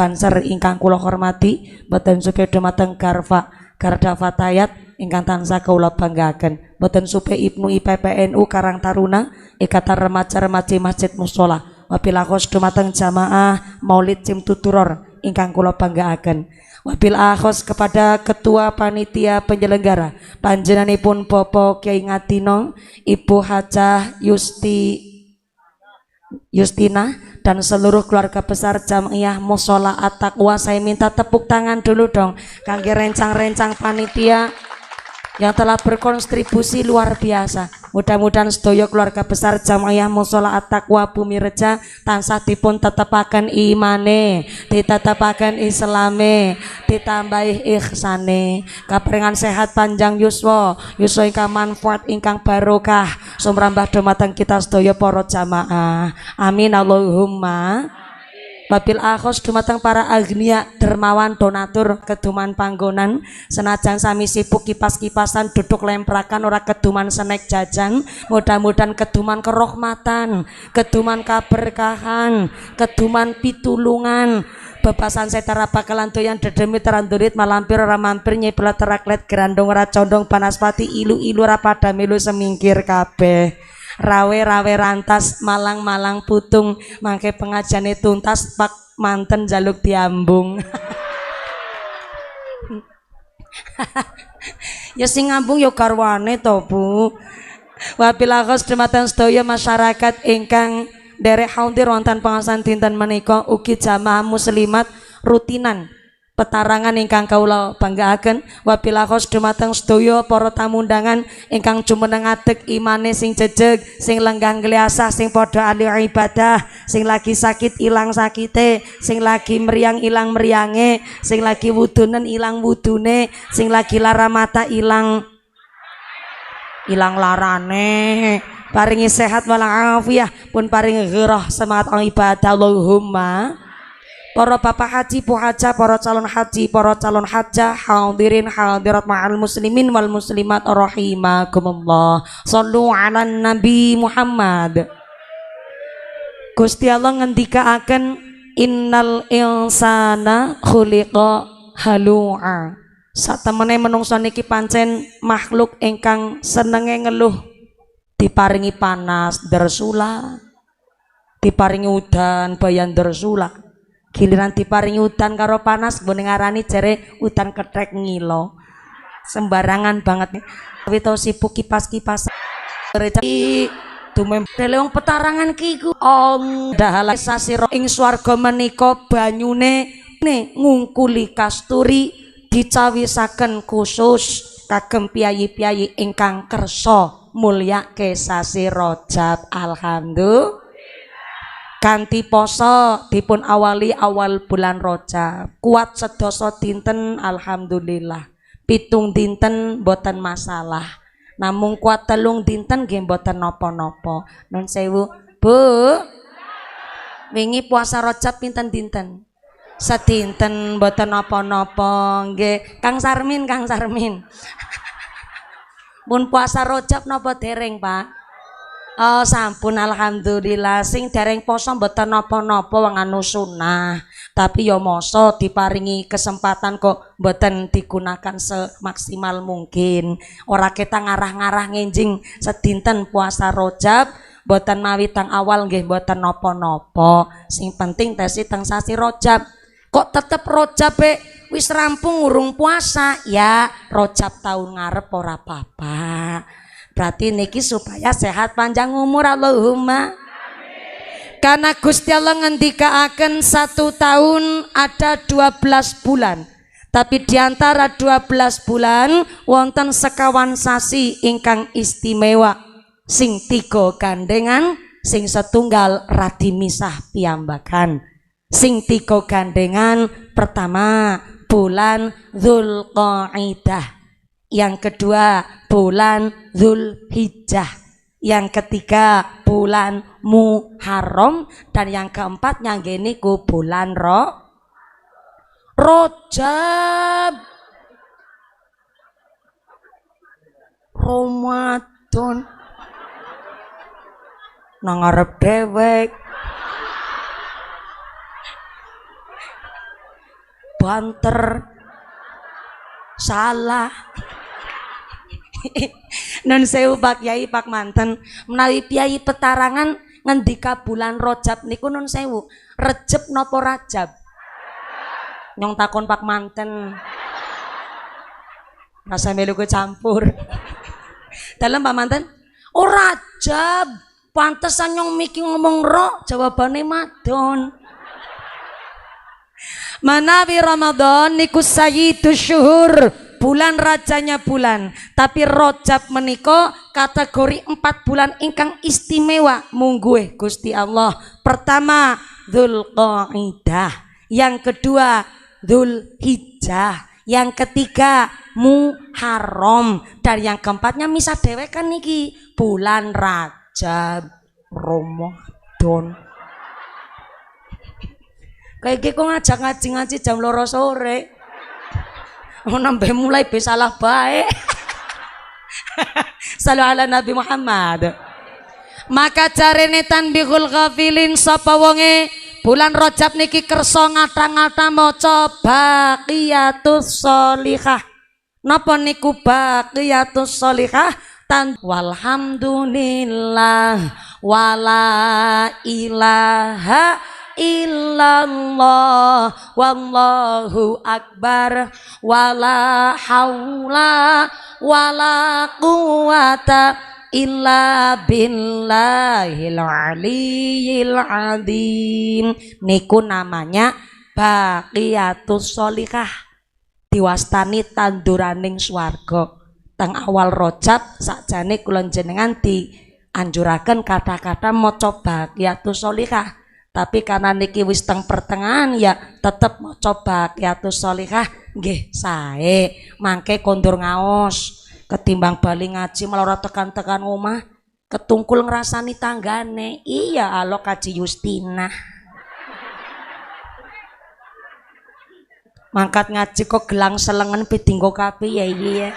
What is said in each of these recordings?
Banser ingkang kula hormati, boten supe dumateng Garda Fatayat ingkang tansah kula banggaken, boten supe Ibnu IPPNU Karang Taruna, Ikatan Remaja-Remaja Masjid Mushola, wabil akhos dumateng jamaah Maulid Cimtuturor ingkang kula banggaaken. Wabil akhos kepada ketua panitia penyelenggara panjenenganipun Bapak Kyai Ngadino, Ibu Hajah Yustina dan seluruh keluarga besar Jamiah Mushola At-Taqwa. Saya minta tepuk tangan dulu dong kangge rencang-rencang panitia yang telah berkontribusi luar biasa. Mudah-mudahan sedaya keluarga besar Jamiah Mushola At-Taqwa Bumi Reja tansah dipun tetepaken imane, ditetepaken islame, ditambahi ihsane, kaperingan sehat panjang yuswa ingkang manfaat ingkang barokah sumrambah dumateng kita sedaya para jamaah. Amin Allahumma. Wabil akhos dumateng para agnia dermawan donatur keduman panggonan, senajan sami sibuk kipas-kipasan duduk lemprakan ora keduman senek jajan, mudah-mudahan keduman kerohmatan, keduman kaberkahan, keduman pitulungan, bebasan setara bakalan doyan dedemi terandurit malampir ora mampir nyepela teraklet gerandong ora condong panaspati ilu-ilu ora pada milu semingkir kabeh. Rawe-rawe rantas malang-malang putung mangke pengajane tuntas pak manten jaluk diambung. Ya sing ngambung ya garwane to Bu. Wabil akhos dumateng sedaya masyarakat ingkang derek hadir wonten pengawasan dinten menika ugi jamaah muslimat rutinan petarangan ingkang kawula banggaaken. Wabil akhos dumateng sedaya para tamu undangan ingkang jumeneng adeg imane sing jejeg, sing lenggah gliasah, sing padha ahli ibadah, sing lagi sakit ilang sakite, sing lagi meriang ilang meriange, sing lagi wudunen ilang wudune, sing lagi lara mata ilang larane, paringi sehat walafiah, pun paringi ghirah semangat ibadah Allahumma. Para bapak haji, bu haja, para calon haji, para calon hajah, hadirin hadirat ma'al muslimin wal muslimat rahimakumullah. Shallu ala Nabi Muhammad. Gusti Allah ngendikaaken innal insana khuliqa halu'a. Satemene menungso niki pancen makhluk ingkang senenge ngeluh, diparingi panas dersula, diparingi udan bayan dersula. Giliran diparingi udan karo panas mbone ngarani jere udan ketrek ngilo. Sembarangan banget nih. Tapi tau sibuk kipas-kipas dumem wong petarangan ki iku dahalan sasira ing swarga menika banyune ngungkuli kasturi dicawisaken khusus kagem piyayi-piyayi ingkang kersa mulyake sasi Rajab. Alhamdulillah. Kanthi poso dipun awali awal bulan Rajab, kuat sedasa dinten alhamdulillah, pitung dinten boten masalah, namung kuat telung dinten nggih boten napa-napa. Nun sewu Bu, wingi puasa Rajab pinten dinten? Sedinten boten napa-napa nggih. Kang Sarmin pun puasa Rajab napa dereng Pak? Oh sampun alhamdulillah. Sing dereng poso mboten napa-napa wong anu sunah, tapi ya masa diparingi kesempatan kok mboten digunakan semaksimal mungkin. Ora kita ngarah-ngarah ngenjing sedinten puasa Rajab mboten mawi tang awal nggih mboten napa-napa. Sing penting tesi teng sasi Rajab. Kok tetep Rajab wis rampung urung puasa ya Rajab tahun ngarep ora apa-apa. Berarti niki supaya sehat panjang umur Allahumma. Karena Gusti Allah ngendikaaken 1 tahun ada 12 bulan. Tapi diantara 12 bulan wonten sekawan sasi ingkang istimewa. Sing 3 gandengan, sing setunggal radi misah piyambakan. Sing 3 gandengan pertama bulan Dzulqa'dah. Yang kedua bulan Dzulhijjah, yang ketiga bulan Muharram, dan yang keempat nyanggene ku bulan Rajab. Ramadan nang arep dewek. banter salah. Nun sewu Pak Yai Pak Manten, menawi piyai petarangan ngendika bulan Rajab niku nun sewu, Rejeb napa Rajab? Nyong takon Pak Manten. Rasa melu ke campur. Dalam Pak Manten, oh Rajab. Pantesan nyong mikir ngomong ro, jawabane madon. Manawi Ramadan niku sayyidus syuhur, bulan rajanya bulan. Tapi Rajab menika kategori 4 bulan ingkang istimewa mungguh Gusti Allah. Pertama Dzulqa'dah, yang kedua Dzulhijjah, yang ketiga Muharram, dan yang keempatnya misah dhewe kan niki bulan Rajab Ramadan. Kayak kok ngajak ngaji jam 2 sore. Oh nambah mulai salah baik. Salu ala Nabi Muhammad. Maka jarene tanbihul ghafilin sapa wonge bulan Rajab niki kersa ngata-ngata maca baqiyatus sholihah. Napa niku baqiyatus sholihah? Tan walhamdulillah wala ilaha illallah wallahu akbar wala haula wala quwata illa billahil aliyil azim. Niku namanya baqiyatus sholihah, diwastani tanduraning swarga. Teng awal Rajab sakjane kula jenengan dianjuraken kata-kata maca baqiyatus sholihah. Tapi karena niki wis teng pertengahan ya tetep maca baqiyatus sholihah nggih sae. Mangke kondur ngaos ketimbang bali ngaji malah ora tekan-tekan omah, ketungkul ngrasani tanggane. Iya alo Kaji Justina. Mangkat ngaji kok gelang selengen pidinggo kabeh ya iya.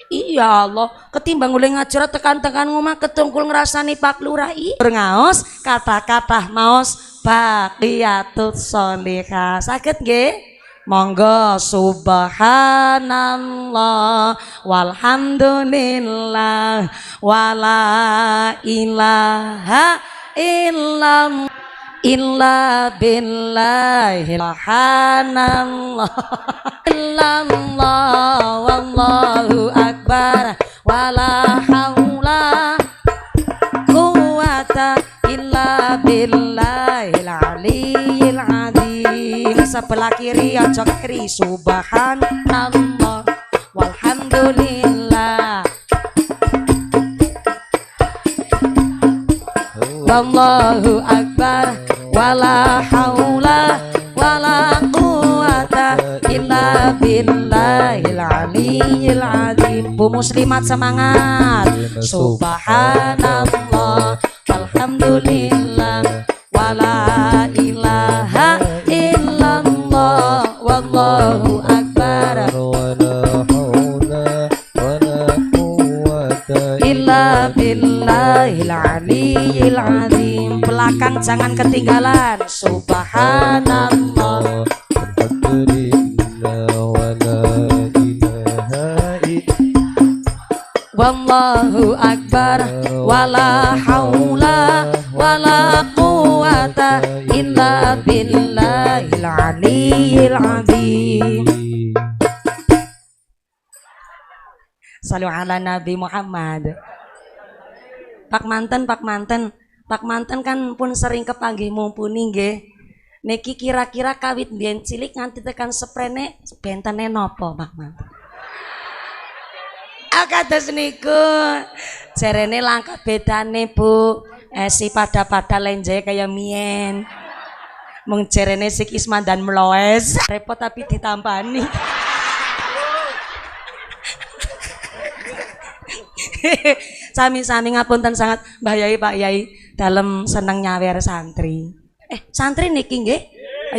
Iya Allah, ketimbang oleh ngajar tekan-tekan ngomah ketungkul ngrasani Pak Lurah. Ngaos kata-kata maos baqiyatus sholihah. Saged nggih? Monggo subhanallah walhamdulillah wala ilaha illallah illa billahi subhanallah illallah wallahu akbar wala haula quwata illa billahil aliyil azim. Sebelah kiri aja kiri subhanallah walhamdulillah wallahu akbar wala haula wala quwata illa billahil aliyil azim. Bu muslimat semangat. Subhanallah walhamdulillah wala ilaha illallah wallahu akbar illa billahil aliyil azim. Belakang jangan ketinggalan. Subhanallah wallahu akbar wala haula wala quwata illa billahil aliyil azim. Salu ala Nabi Muhammad. Pak Manten kan pun sering kepanggih mumpuni nggih. Niki kira-kira kawit mbiyen cilik nganti tekan seprene bentene napa Pak Manten? Kados niku jarene langkah bedane Bu. Si pada lenje kaya mien. Mung jarene sik Isman dan Mloes. Repot tapi ditampani. Sami-sami ngapunten sangat Mbah Yai Pak Yai dalam seneng nyawer santri. Santri niki nggih?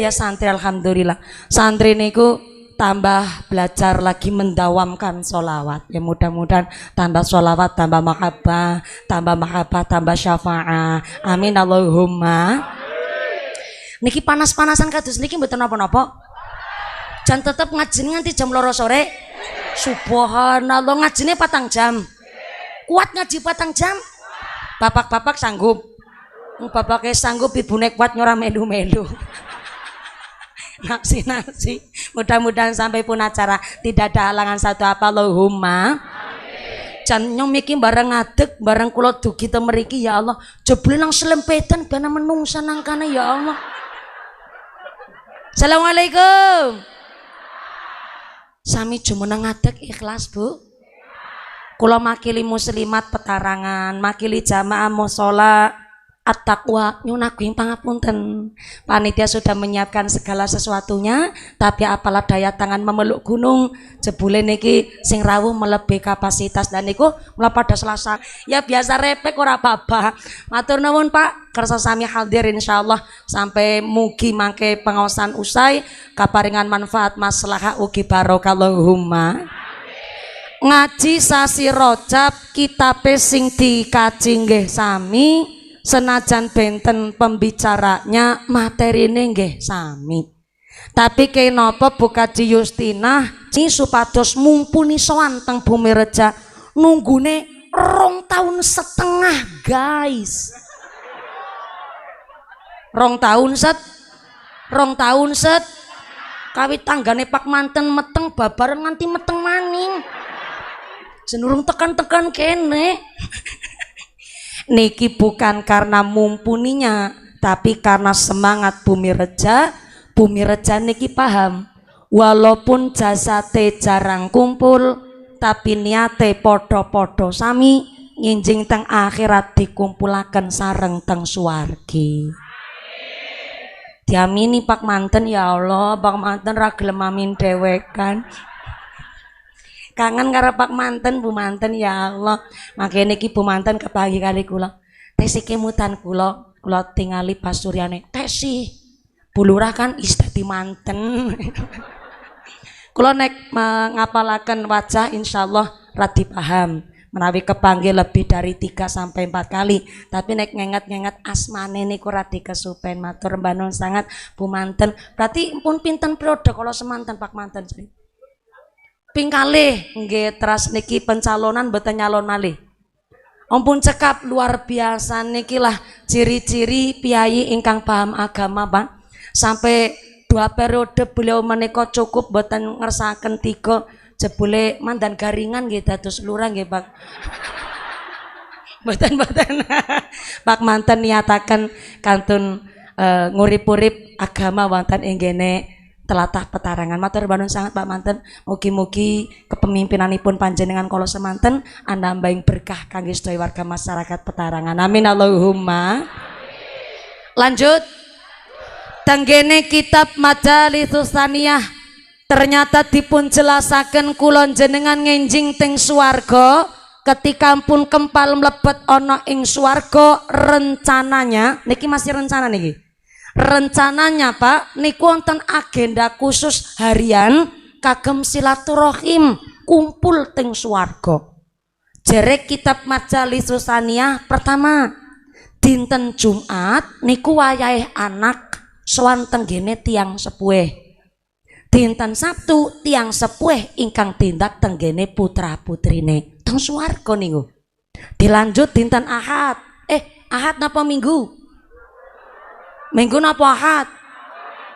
Ya santri alhamdulillah. Santri niku tambah belajar lagi mendawamkan sholawat. Ya mudah-mudahan tambah sholawat, tambah mahabbah, tambah syafaat. Amin Allahumma. Niki panas-panasan kados niki mboten napa-napa. Jan tetep ngajine nganti jam 2 sore. Subhanallah, ngajine 4 jam. Kuat ngaji 4 jam? Bapak-bapak sanggup. Bapaknya sanggup, ibune kuat nyora melu-melu. Nafsi. Mudah-mudahan sampai pun acara tidak ada halangan satu apa Allahumma. Jan nyomiki bareng ngadeg, bareng kula dugi te mriki ya Allah. Jebule nang selempetan ben menungsa nang kana ya Allah. Assalamualaikum. Sami jumeneng ngadeg ikhlas, Bu. Kula makili muslimat petarangan, makili jamaah mushola at-taqwa nyun agung pangapunten. Panitia sudah menyiapkan segala sesuatunya, tapi apalah daya tangan memeluk gunung. Jebule niki sing rawuh melebihi kapasitas dan niku mula pada Selasa. Ya biasa repek ora apa-apa. Matur nuwun Pak, kersa sami hadir insyaallah sampai mugi mangke pengawasan usai kaparingan manfaat maslahah ugi barokah Allahumma. Ngaji sasi Rajab kitabe sing dikaji nggih sami. Senajan benten pembicaranya materine nggih sami. Tapi kenapa Bu Kaji Yustina ci supados mumpuni sowan teng Bumi Reja nunggune 2,5 tahun guys. 2 tahun set kawit tanggane Pak Manten meteng babaran nganti meteng maning. Senurung tekan-tekan kene. Niki bukan karena mumpuninya, tapi karena semangat Bumi Reja. Bumi Reja niki paham, walaupun jasate jarang kumpul, tapi niate podo-podo sami nginjing teng akhirat dikumpulaken sareng teng suwargi. Diamini Pak Manten ya Allah, Pak Manten ra gelem amin dhewekan. Kangen karo Pak Manten, Bu Manten ya Allah. Makanya niki Bu Manten kebagi kali kula. Tesi kemutan kula tingali pasuryane. Tesi Bu Lurah kan is dadi manten. Kula nek ngapalaken wajah insyaallah radi paham. Menawi kepanggih lebih dari 3 sampai 4 kali. Tapi nek ngenget-ngenget asmane niku radi kesupen. Matur mbanun sangat Bu Manten. Berarti pun pinten periode kalau semanten Pak Manten. Pingkalih nggih teras niki pencalonan mboten nyalon malih. Ampun cekap luar biasa niki lah ciri-ciri piyai ingkang paham agama, Pak. Sampai 2 periode beliau menika cukup mboten ngersakaken 3 jebule mandan garingan nggih dados lurah nggih, Pak. Mboten Pak Manten niataken kantun ngurip-urip agama wonten ing kene telatah petarangan. Matur nuwun sangat Pak Manten. Mugi-mugi kepemimpinanipun panjenengan kala semanten andambaing berkah kangge sedaya warga masyarakat petarangan. Amin Allahumma. Lanjut. Tenggene kitab Majalisus Tsaniyah ternyata dipun jelasaken kula jenengan ngenjing teng swarga ketika pun kempal mlebet ana ing swarga rencananya niki masih rencana niki. Rencananya Pak niku wonten agenda khusus harian kagem silaturahim kumpul teng swarga. Jere kitab Majalisus Tsaniyah pertama dinten Jumat niku wayahe anak sowan tenggene tiang sepuh. Dinten Sabtu tiang sepuh ingkang tindak tenggene putra-putrine teng swarga niku. Dilanjut dinten Ahad. Ahad napa Minggu? Minggu napa Ahad?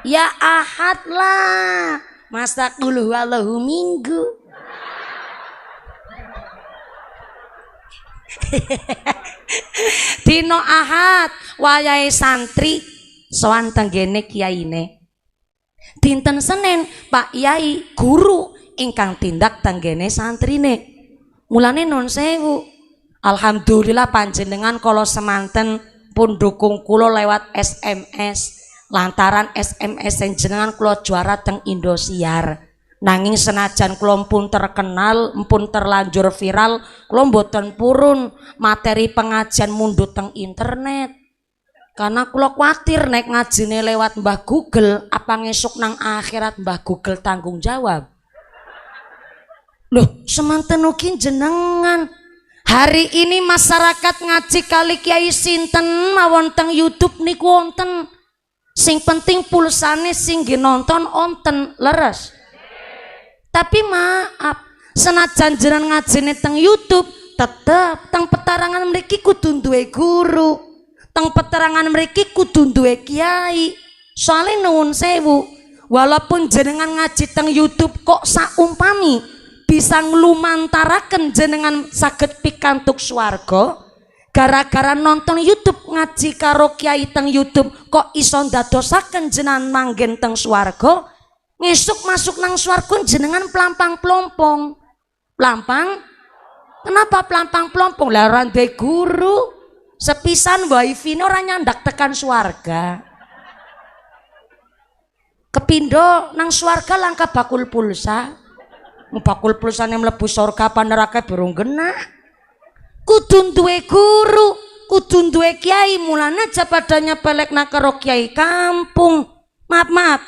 Ya Ahad lah. Masa qul huwallahu Minggu. Dino Ahad wayahe santri sowan tenggene kiyaine. Dinten Senin Pak Yai guru ingkang tindak tenggene santrine. Mulane nun sewu. Alhamdulillah panjenengan kala semanten pun dukung kula lewat SMS. Lantaran SMS jenengan kula juara teng Indosiar. Nanging senajan kula pun terkenal, pun terlanjur viral, kula mboten purun materi pengajian mundhut teng internet. Karena kula kuatir nek ngajine lewat Mbah Google, apa ngesuk nang akhirat Mbah Google tanggung jawab. Loh, semanten ugi jenengan. Hari ini masyarakat ngaji kali Kiai sinten mawon teng YouTube niku wonten. Sing penting pulsane sing nggih nonton onten leres. Tapi maaf, senajan jenengan ngajine teng YouTube, tetep teng petarangan mriki kudu duwe guru. Teng petarangan mriki kudu duwe kiai. Soale nuwun sewu, walaupun jenengan ngaji teng YouTube kok saumpami bisa nglumantaraken jenengan saged pikantuk swarga, gara-gara nonton YouTube ngaji karo kiai teng YouTube kok iso ndadosaken jenengan manggen teng swarga, ngesuk masuk nang swarga jenengan plampang-plompong. Plampang? Kenapa plampang-plompong? Lah ora duwe guru. Sepisan wifi ora nyandak tekan swarga. Kepindo nang swarga langka bakul pulsa. Bakul pulsane mlebu surga apa neraka burung genah. Kudu duwe guru, kudu duwe kiai, mulane aja padanya pelekna karo kiai kampung. Maaf,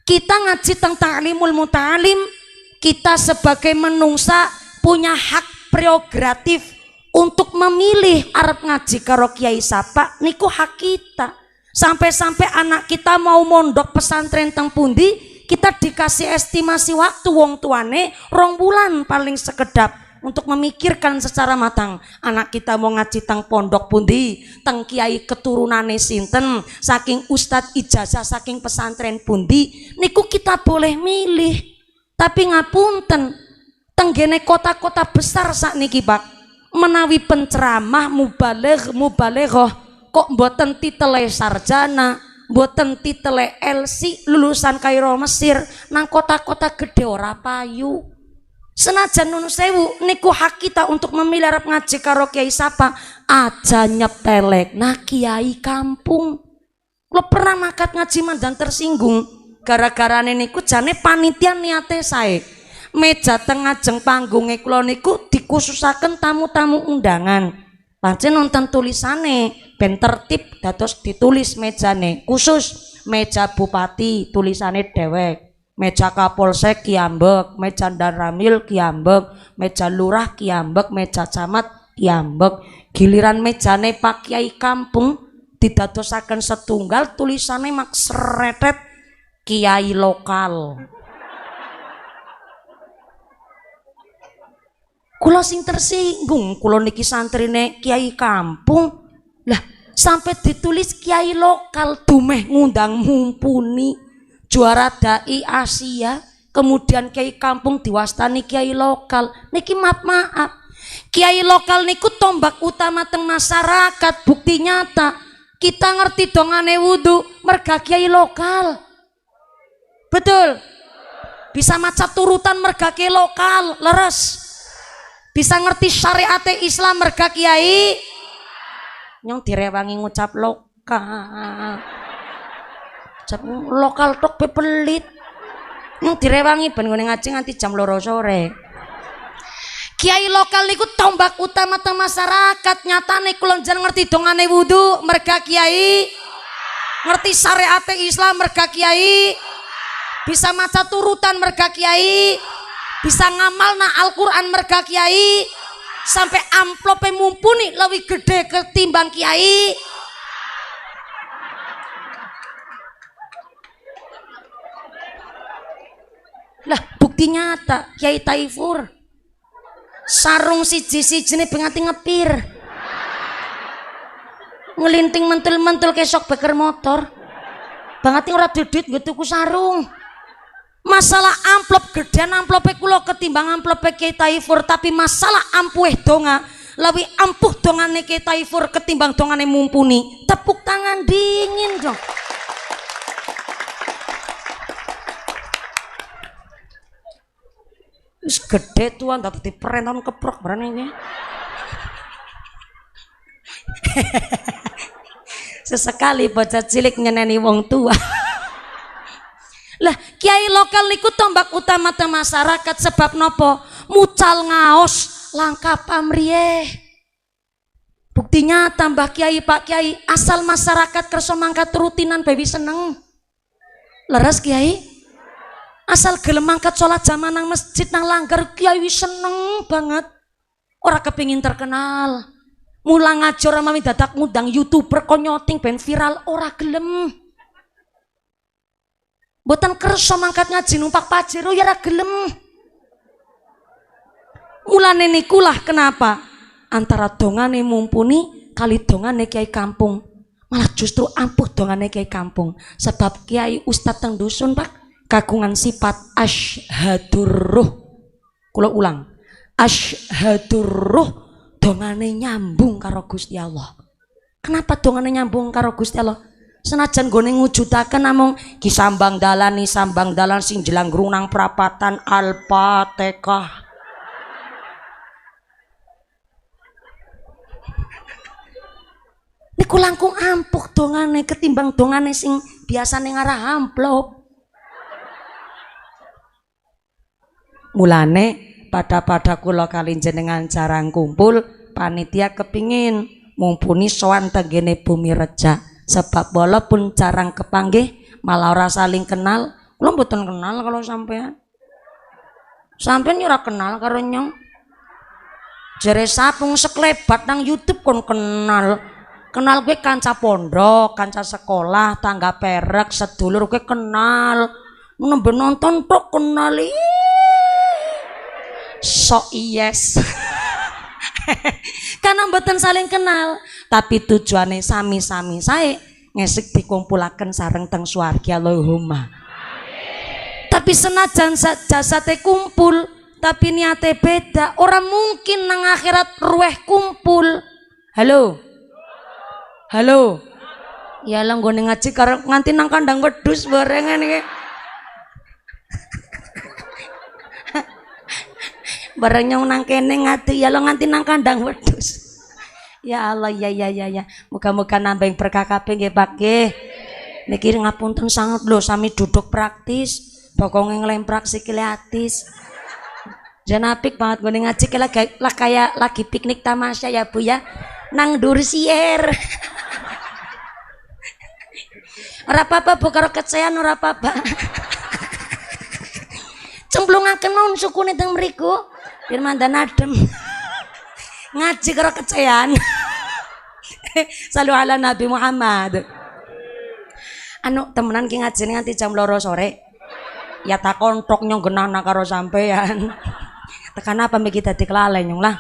kita ngaji tentang ta'limul muta'alim, kita sebagai menungsa punya hak prerogatif untuk memilih arep ngaji karo kiai sapa, niku hak kita. Sampai-sampai anak kita mau mondok pesantren teng pundi, kita dikasih estimasi waktu wong tuane 2 bulan paling sekedap untuk memikirkan secara matang anak kita mau ngaji teng pondok pundi, teng kiai keturunane sinten, saking ustadz ijazah saking pesantren pundi, niku kita boleh milih. Tapi ngapunten, tenggene kota-kota besar sakniki Pak, menawi penceramah mubaleghah kok mboten titele sarjana, mboten titele LC lulusan Kairo Mesir, nang kota-kota gede ora payu. Senajan nun sewu niku hak kita untuk memilih arep ngaji karo kiai sapa, aja nyepelek nah kiai kampung. Lo pernah makat ngaji mandan tersinggung gara-gara niku jane panitia niate sae. Meja tengah jeng panggunge kula niku dikhususaken tamu-tamu undangan. Pancen nonton tulisane ben tertib dados ditulis mejane khusus meja bupati tulisane dewek. Meja kapolsek kiambek, meja daramil kiambek, meja lurah kiambek, meja camat kiambek. Giliran mejane Pak Kiai kampung didadosaken setunggal tulisane mak sretet kiai lokal. Kula sing tersinggung, kula niki santrine kiai kampung. Lah sampai ditulis kiai lokal dumeh ngundang mumpuni. Juara dai Asia, kemudian kiai kampung diwastani kiai lokal. Niki maaf, kiai lokal niku tombak utama teng masyarakat. Bukti nyata kita ngerti dongane wudu merga kiai lokal. Betul? Bisa maca turutan merga kiai lokal, leres. Bisa ngerti syariat Islam merga kiai nyong direwangi ngucap lokal. Lokal tok pepelit yang direwangi ben ngene ngaji nganti jam 2 sore. Kiai lokal niku tombak utama teng masyarakat. Nyatane kula njenengan ngerti dongane wudu merga kiai, ngerti syariat Islam merga kiai, bisa maca turutan merga kiai, bisa ngamalna Al-Qur'an merga kiai, sampai amplope mumpuni lebih gede ketimbang kiai. Lah bukti nyata Kiai Taifur sarung siji-sijine penganti ngepir ngelinting mentul-mentul kesok beker motor banget ora dudut nggo tuku sarung. Masalah amplop gedean amplope kula ketimbang amplope Kiai Taifur, tapi masalah ampuh donga lebih ampuh dongane Kiai Taifur ketimbang dongane mumpuni. Tepuk tangan dingin dong. Wis gede tuan dadi perentan keprok barane iki. Sesekali bocah cilik nyeneni wong tua. Lah kiai lokal niku tombak utama teng masyarakat sebab nopo? Mucal ngaos langka pamriyeh. Buktinya tambah kiai Pak Kiai asal masyarakat kersa mangkat rutinan bayi seneng. Leres kiai? Asal gelem mangkat sholat jamaah nang masjid nang langgar kiai seneng banget. Ora kepingin terkenal. Mulang ngajur mami dadak ngundang YouTuber konyoting ben viral ora gelem. Mboten kersa mangkat ngaji numpak pajero ya ra gelem. Mulane niku lah kenapa antara dongane mumpuni kali dongane kiai kampung malah justru ampuh dongane kiai kampung sebab kiai ustad teng dusun Pak kagungan sifat asyhadur ruh. Kula ulang, asyhadur ruh dongane nyambung karo Gusti Allah. Kenapa dongane nyambung karo Gusti Allah? Senajan gone ngujudaken namung ki sambang dalan sing jelang grunang prapatan Al-Fatihah. Niku langkung ampuh dongane ketimbang dongane sing biasane ngarah amplop. Mulane pada kula kali jenengan jarang kumpul, panitia kepingin mumpuni sowan tenggene Bumi Reja. Sebab walaupun jarang kepanggih malah ora saling kenal. Kula mboten kenal kalau sampean. Sampean ora kenal karo nyong. Jere sapung seklebat nang YouTube kon kenal. Kenal gue kanca pondok, kanca sekolah, tangga perek, sedulur gue kenal. Nembe nonton tok kenal. So yes. Karena mboten saling kenal, tapi tujuannya sami-sami sae ngesik dikumpulaken sareng teng swarga Allahumma. Tapi senajan jasate kumpul, tapi niate beda. Orang mungkin nang akhirat ruweh kumpul. Halo. Halo. Ya lah nggone ngaji karo nganti nang kandang wedhus barengan iki. Bareng nyong nang kene ngati ya lo nganti nang kandang wedhus. Ya Allah ya. Muga-muga nambah berkah kabeh nggih Pak nggih. Niki ngapunten sanget lho sami duduk praktis, bokonge nglemprak sikile atis. Jan apik banget gue ngaji kayak lagi piknik tamasya ya Bu ya. Nang Dursier. Ora apa-apa Bu karo kecean ora apa-apa. Cemplungaken mawon sukune teng mriku. Firman dan adem. Ngaji karo kecean. Salu ala Nabi Muhammad. Anu temenan ki ngajine nganti jam 2 sore. Ya tak kontok nyong genahna karo sampean. Tekan apa miki dadi kelalen nyong lah.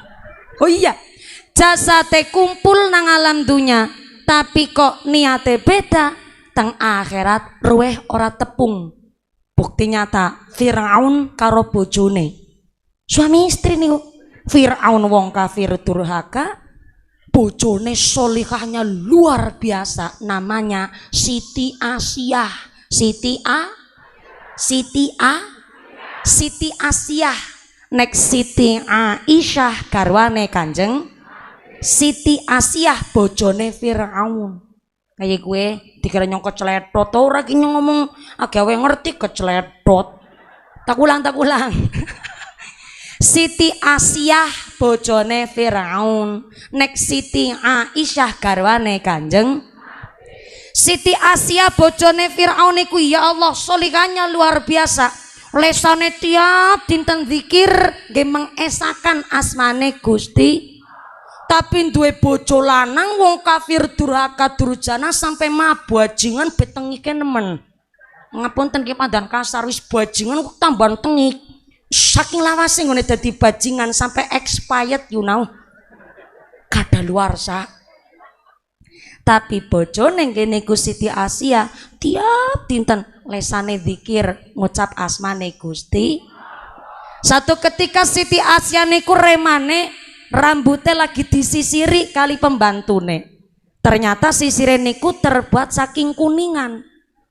Oh iya. Jasate kumpul nang alam dunya, tapi kok niate beda teng akhirat ruweh ora tepung. Bukti nyata Firaun karo bojone. Suami istri niku. Firaun wong kafir durhaka, bojone solihahnya luar biasa, namanya Siti Asiyah. Siti Asiyah. Nek Siti Aisyah garwane Kanjeng Siti Asiyah bojone Firaun. Kayak gue dikira nyong keceletot ora ki nyong ngomong agawe ngerti keceletot. Tak ulang. Siti Asiyah bojone Firaun. Nek Siti Aisyah garwane Kanjeng Siti Asiyah bojone Firaun iku ya Allah solihahnya luar biasa. Lesane tiap dinten zikir nggih mengesakan asmane Gusti. Tapi duwe bojo lanang wong kafir durhaka durjana sampai mabuk bajingan betengike nemen. Ngapunten ki pandan kasar wis bajingan kok tambahan tengik. Saking lawase ngene dadi bajingan sampai expired you know. Kadaluarsa. Tapi bojone kene ku Siti Asiyah tiap dinten lesane zikir ngucap asmane Gusti. Satu ketika Siti Asiyah niku remane rambutnya lagi disisiri kali pembantune. Ternyata sisire niku terbuat saking kuningan.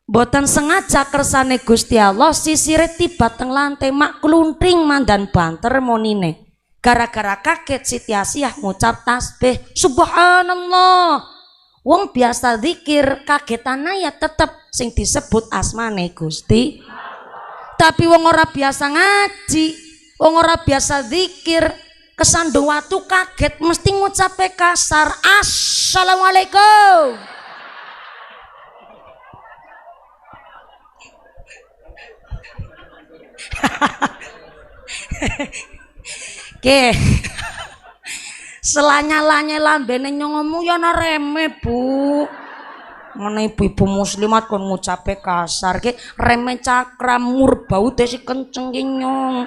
Boten sengaja kersane Gusti Allah sisire tiba teng lantai mak kluntring mandan banter monine. Gara-gara kaget Siti Asiyah ngucap tasbih subhanallah. Wong biasa zikir kagetana ya tetep sing disebut asmane Gusti. Tapi wong ora biasa ngaji, wong ora biasa zikir kesandung watu kaget mesti ngucape kasar assalamualaikum. Oke. Selanya-lanya lambene nyong ngomong ya ana reme Bu. Mana ibu-ibu muslimat kon ngucape kasar ki reme cakram murbau desi kenceng ki nyong.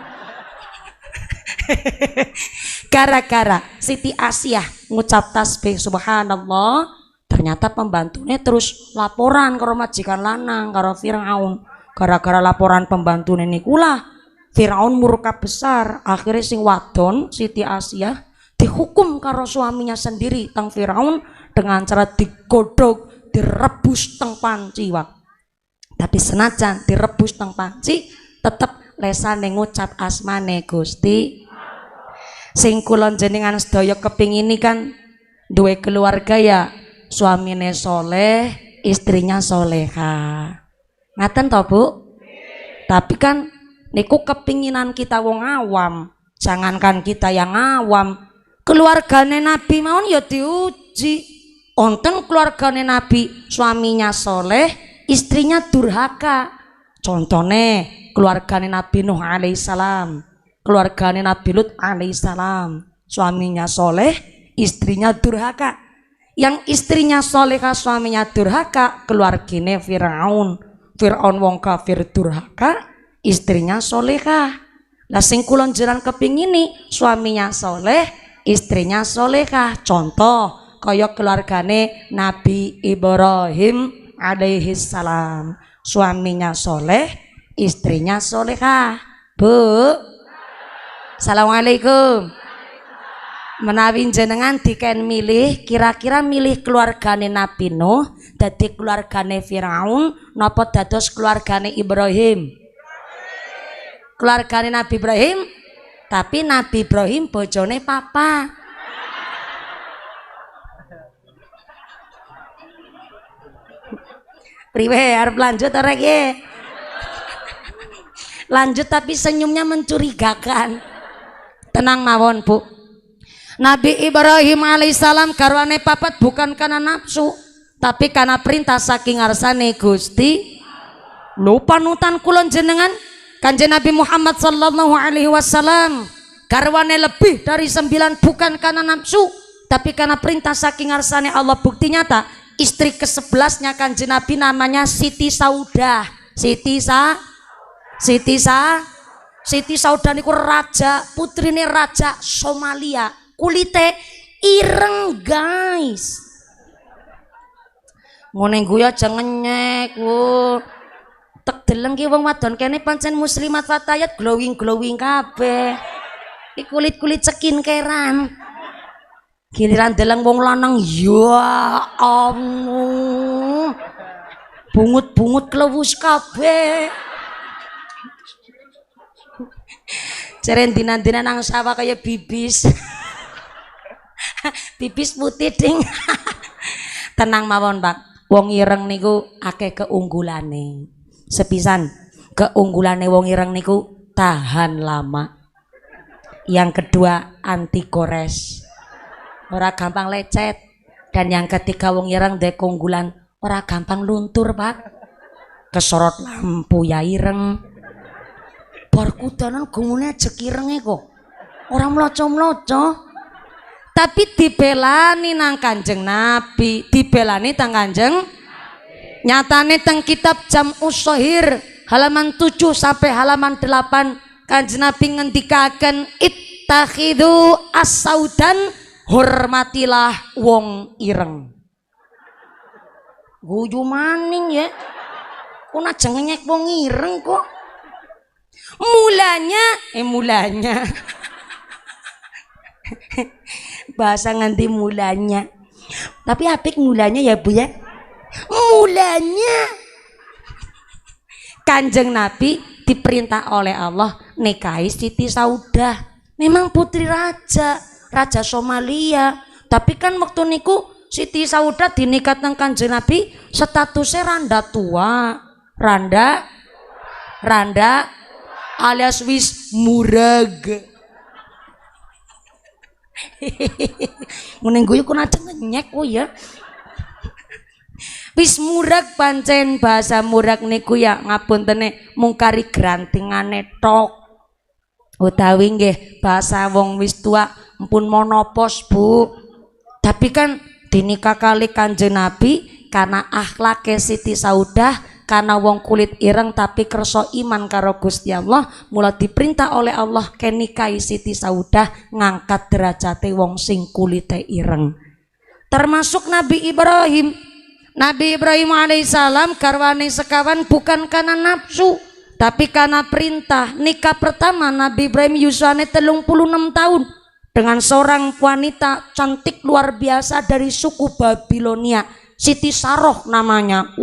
Gara-gara Siti Asiyah ngucap tasbih subhanallah, ternyata pembantunya terus laporan karo majikan lanang karo Firaun. Gara-gara laporan pembantune nikulah Firaun murka besar, akhirnya sing wadon Siti Asiyah dihukum karo suaminya sendiri tang Firaun dengan cara digodhog, direbus teng panci wak. Tapi senajan direbus teng panci tetep lesane ngucap asmane Gusti. Sing kula jenengan sedaya kepingini kan duwe keluarga ya suamine soleh, istrinya soleha. Ngaten to Bu? Tapi kan niku kepinginan kita wong awam. Jangankan kita yang awam, keluargane Nabi mawon ya diuji. Onten keluargane Nabi suaminya soleh, istrinya durhaka. Contohnya keluargane Nabi Nuh alaihissalam, keluargane Nabi Lut alaihissalam, suaminya soleh, istrinya durhaka. Yang istrinya solehah, suaminya durhaka, keluargane Firaun. Firaun wong kafir durhaka, istrinya solehah. Lah sing kula njenengan kepingini suaminya soleh, istrinya solehah. Contoh kaya keluargane Nabi Ibrahim alaihi salam, suaminya soleh, istrinya solehah. Bu, assalamualaikum. Menawi jenengan diken milih, kira-kira milih keluargane Nabi Nuh dadi keluargane Firaun napa dados keluargane Ibrahim? Keluargane Nabi Ibrahim, tapi Nabi Ibrahim bojone papa. Priwe arep lanjut ora ki? Lanjut tapi senyumnya mencurigakan. Tenang mawon Bu. Nabi Ibrahim alaihissalam garwane papat bukan karena nafsu, tapi karena perintah saking ngarsane Gusti. Lupa nutan kulon jenengan Kanjeng Nabi Muhammad sallallahu alaihi wasallam garwane lebih dari 9 bukan karena nafsu, tapi karena perintah saking ngarsane Allah. Bukti nyata istri ke-11-nya Kanjeng Nabi namanya Siti Saudah. Siti Saudah niku raja, putrine raja Somalia. Kulite ireng guys. Ngene guyu aja ngenyek ku. Tek deleng ki wong wadon kene pancen muslimat fatayat glowing kabeh. Iki kulit-kulit skincare-an. Giliran deleng wong lanang ya Allah. Bungut-bungut klewus kabeh. Jeren dinan-dinan nang sawah kaya bibis. Bibis putih ding. Tenang mawon Pak, wong ireng niku akeh keunggulane. Sepisan keunggulane wong ireng niku tahan lama. Yang kedua anti gores, ora gampang lecet. Dan yang ketiga wong ireng ndek keunggulan ora gampang luntur Pak. Kesorot lampu ya ireng. Bar kudanan gumune jek irenge kok. Ora mloco-mloco. Tapi dibelani nang Kanjeng Nabi, dibelani tang Kanjeng. Nyatane teng kitab Jam'us Shahir halaman 7 sampai halaman 8 Kanjeng Nabi ngendikaken ittakhidu as-saudan, hormatilah wong ireng. Guyu maning ya. Kok aja ngenyek wong ireng kok. Mulanya bahasa nganti mulanya, tapi apik mulanya ya Bu ya. Mulanya Kanjeng Nabi diperintah oleh Allah nikahi Siti Saudah. Memang putri raja Somalia, tapi kan waktu niku Siti Saudah dinikah nang Kanjeng Nabi statusnya randa tua, randa alias wis murag. Menengguyu kuna nyek ku ya. Wis murag pancen bahasa murag niku ya ngapuntene mungkari grantingane tok. Utawi nggih bahasa wong wis tua mpun monopos Bu. Tapi kan dinikah kali Kanjeng Nabi karena akhlake Siti Saudah, karena wong kulit ireng tapi kerso iman karo Gusti Allah, mula diperintah oleh Allah kenikahi Siti Saudah ngangkat derajate wong sing kulite ireng. Termasuk Nabi Ibrahim. Nabi Ibrahim alaihissalam garwane sekawan bukan karena nafsu tapi karena perintah. Nikah pertama Nabi Ibrahim yuswane 36 tahun dengan seorang wanita cantik luar biasa dari suku Babilonia, Siti Saroh namanya.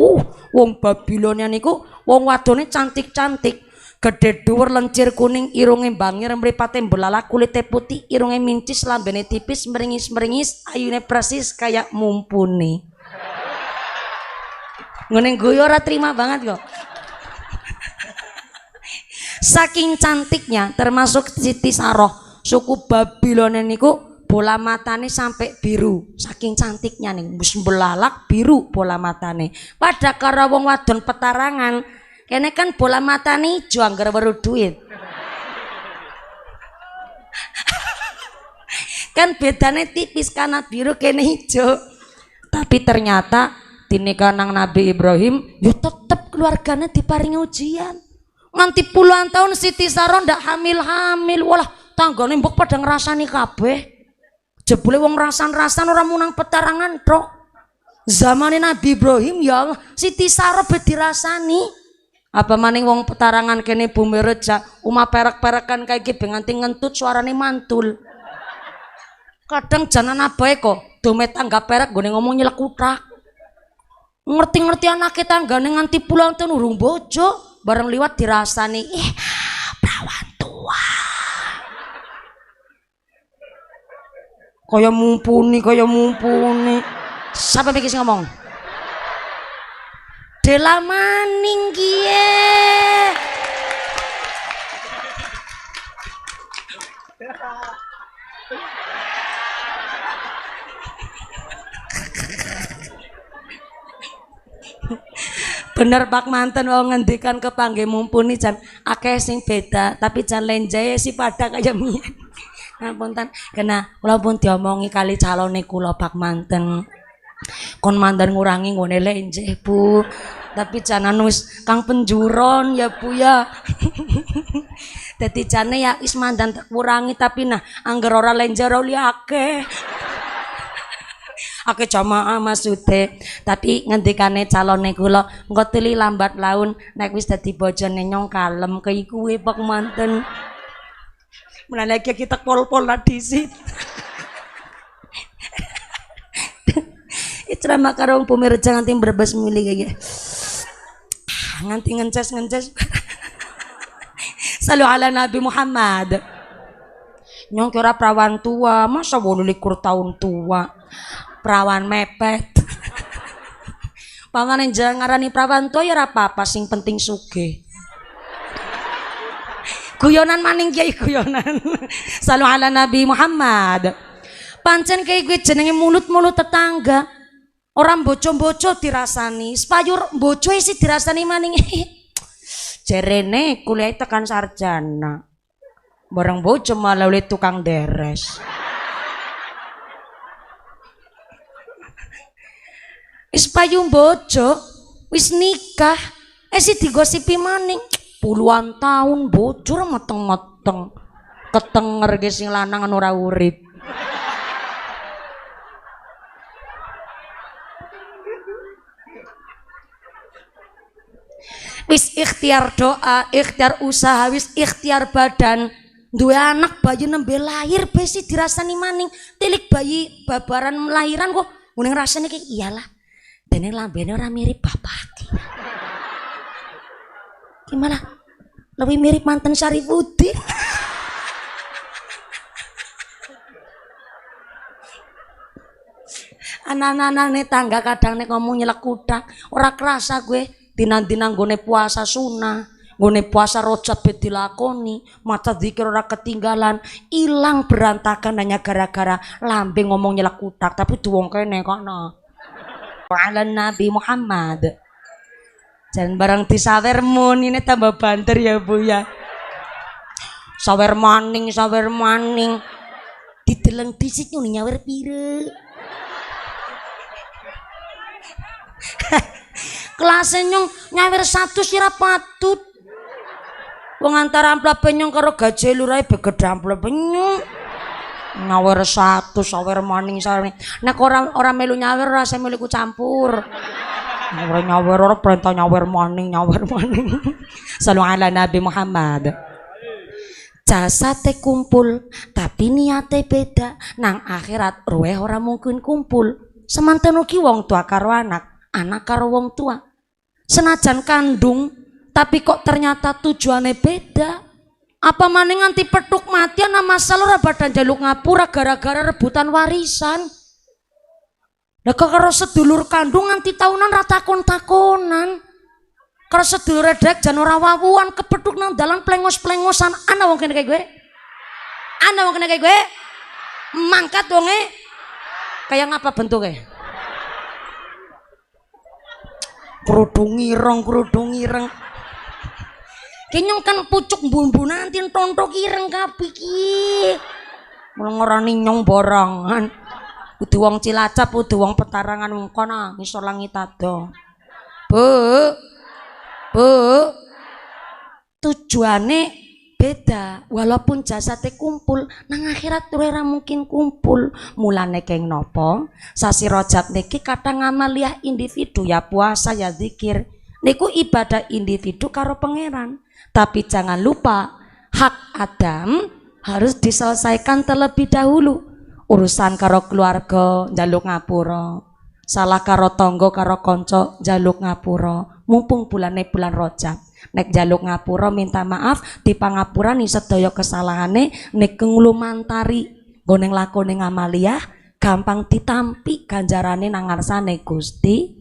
Wong Babilonia niku wong wadone cantik-cantik, gede dhuwur, lencir kuning, irunge bangir, mripate belalak, kulite putih, irunge mincis, lambene tipis, meringis-meringis, ayune persis kayak Mumpuni. Ngene guyu ora terima banget kok. Saking cantiknya, termasuk Siti Saroh, suku Babilonia niku bola matane sampai biru, saking cantiknya nih, wis belalak biru bola matane. Pada karo wong wadon petarangan, kene kan bola matane ijo anggar weru duit. Kan bedane tipis, karena biru kene ijo. Tapi ternyata dinikah nang Nabi Ibrahim, yo tetep keluarganya diparingi ujian. Nganti puluhan tahun Siti Saroh ndak hamil-hamil, walah tanggane mbok pada ngrasani kabeh. Jebule wong rasan-rasan ora munang petarangan tok. Zamane Nabi Ibrahim ya Siti Saroh be dirasani. Apa maning wong petarangan kene bumi reja, umah perak-perakan kayak iki nganti ngentut suarane mantul. Kadang janan abae kok domet tangga perak gone ngomong nyelek utak. Ngerti-ngerti anake tanggane nganti puluhan tahun urung bojo, bareng liwat dirasani. Perawan tua. Kaya mumpuni. Siapa mikir ngomong? Dela maning kie. Bener Pak Manten wong ngendikan kepanggih mumpuni jan akeh sing beda, tapi jan lenjae si pada kaya mien. Ngapunten, kena kula pun diomongi kali calone kula Pak Manten. Kon mandan ngurangi nggone lenjeh Bu. Tapi janan wis kang penjuron ya Bu ya. Dadi jane ya wis mandan tak kurangi, tapi nah angger ora lenjeh ora akeh. Akeh jamaah maksude. Tapi ngendikane calone kula, engko teli lambat laun nek wis dadi bojone nyong kalem kaya kuwe Pak Manten. Menalagi kita pol-pol lah disit. Ceramah karo pemirsa nganti berbes milih kayak nganti ngences. Salu ala Nabi Muhammad. Nyong kira perawan tua, masa 28 tahun tua. Perawan mepet. Paman jangan ngarani perawan tua ya apa-apa, sing penting sugih. Guyonan maning kiai guyonan. Salu ala Nabi Muhammad. Pancen kayak gue jenenge mulut-mulut tetangga. Orang boco-boco dirasani, sepayur boco sih dirasani maning. Jerene kuliah tekan sarjana. Bareng boco malah oleh tukang deres. Wis payu boco, wis nikah, sih digosipi maning. Puluhan tahun bocor meteng-meteng, ketenger ge sing lanang ora urip. Wis ikhtiar doa, ikhtiar usaha, wis ikhtiar badan. Duwe anak bayi nembe lahir besi dirasani maning. Tilik bayi babaran melahiran kok ngene rasane kayak iyalah. Dene lambene ora mirip bapak. Gimana? Lebih mirip mantan Syarifuddin. Anak-anak tangga kadang nek ngomong nyelek kudak, ora kerasa gue dinan-dinan gone puasa sunah, gone puasa rojab bet dilakoni, mata zikir ora ketinggalan, ilang berantakan hanya gara-gara lambe ngomong nyelek kudak, tapi duwong kene kono. Ala Nabi Muhammad. Jangan barang disawermu ini tambah banter ya Bu ya. Sawer maning. Dideleng dhisik nyawer pire. kelasnya nyong nyawer 100 sira patut. Wong antara amplop nyong karo gaji lurai begede amplop nyong. Nyawer 100 sawer maning sareng. Nek ora melu nyawer rasa melu ku campur. Nyawer ora perintah nyawer maning. Sallu ala Nabi Muhammad. Jasate kumpul tapi niate beda. Nang akhirat ruweh ora mungkin kumpul. Semanten ugi wong tua karo anak karo wong tua. Senajan kandung tapi kok ternyata tujuannya beda. Apa maning nganti petuk mati ana masalah ora badan jaluk ngapura gara-gara rebutan warisan. Lah kok karo sedulur kandung nganti taunan ra takon-takonan. Karo sedulur redek jan ora wawuan kepethuk nang dalan plengos-plengosan. Ana wong kene kayak gue. Ana wong kene kayak gue. Mangkat wonge. Kayak ngapa bentuknya? Kerudung ireng. Kenyong kan pucuk bumbu nanti tontok ireng kabeh iki. Mulai ngorani nyong borongan. Udah wong Cilacap, udah wong Petarangan wong kono ngisor langit ado. Bu. Tujuane beda, walaupun jasate kumpul, nang akhirat ora mungkin kumpul. Mulane keng nopo? Sasi Rajab niki kadang amaliyah individu ya puasa ya zikir. Niku ibadah individu karo pangeran. Tapi jangan lupa hak Adam harus diselesaikan terlebih dahulu. Urusan karo keluarga njaluk ngapura. Salah karo tonggo karo konco njaluk ngapura. Mumpung bulan Rajab. Nek jaluk ngapura minta maaf dipangapurani sedaya kesalahane. Nek nglumantari nggo ning lakone ngamaliyah gampang ditampi ganjarane nang ngarsane Gusti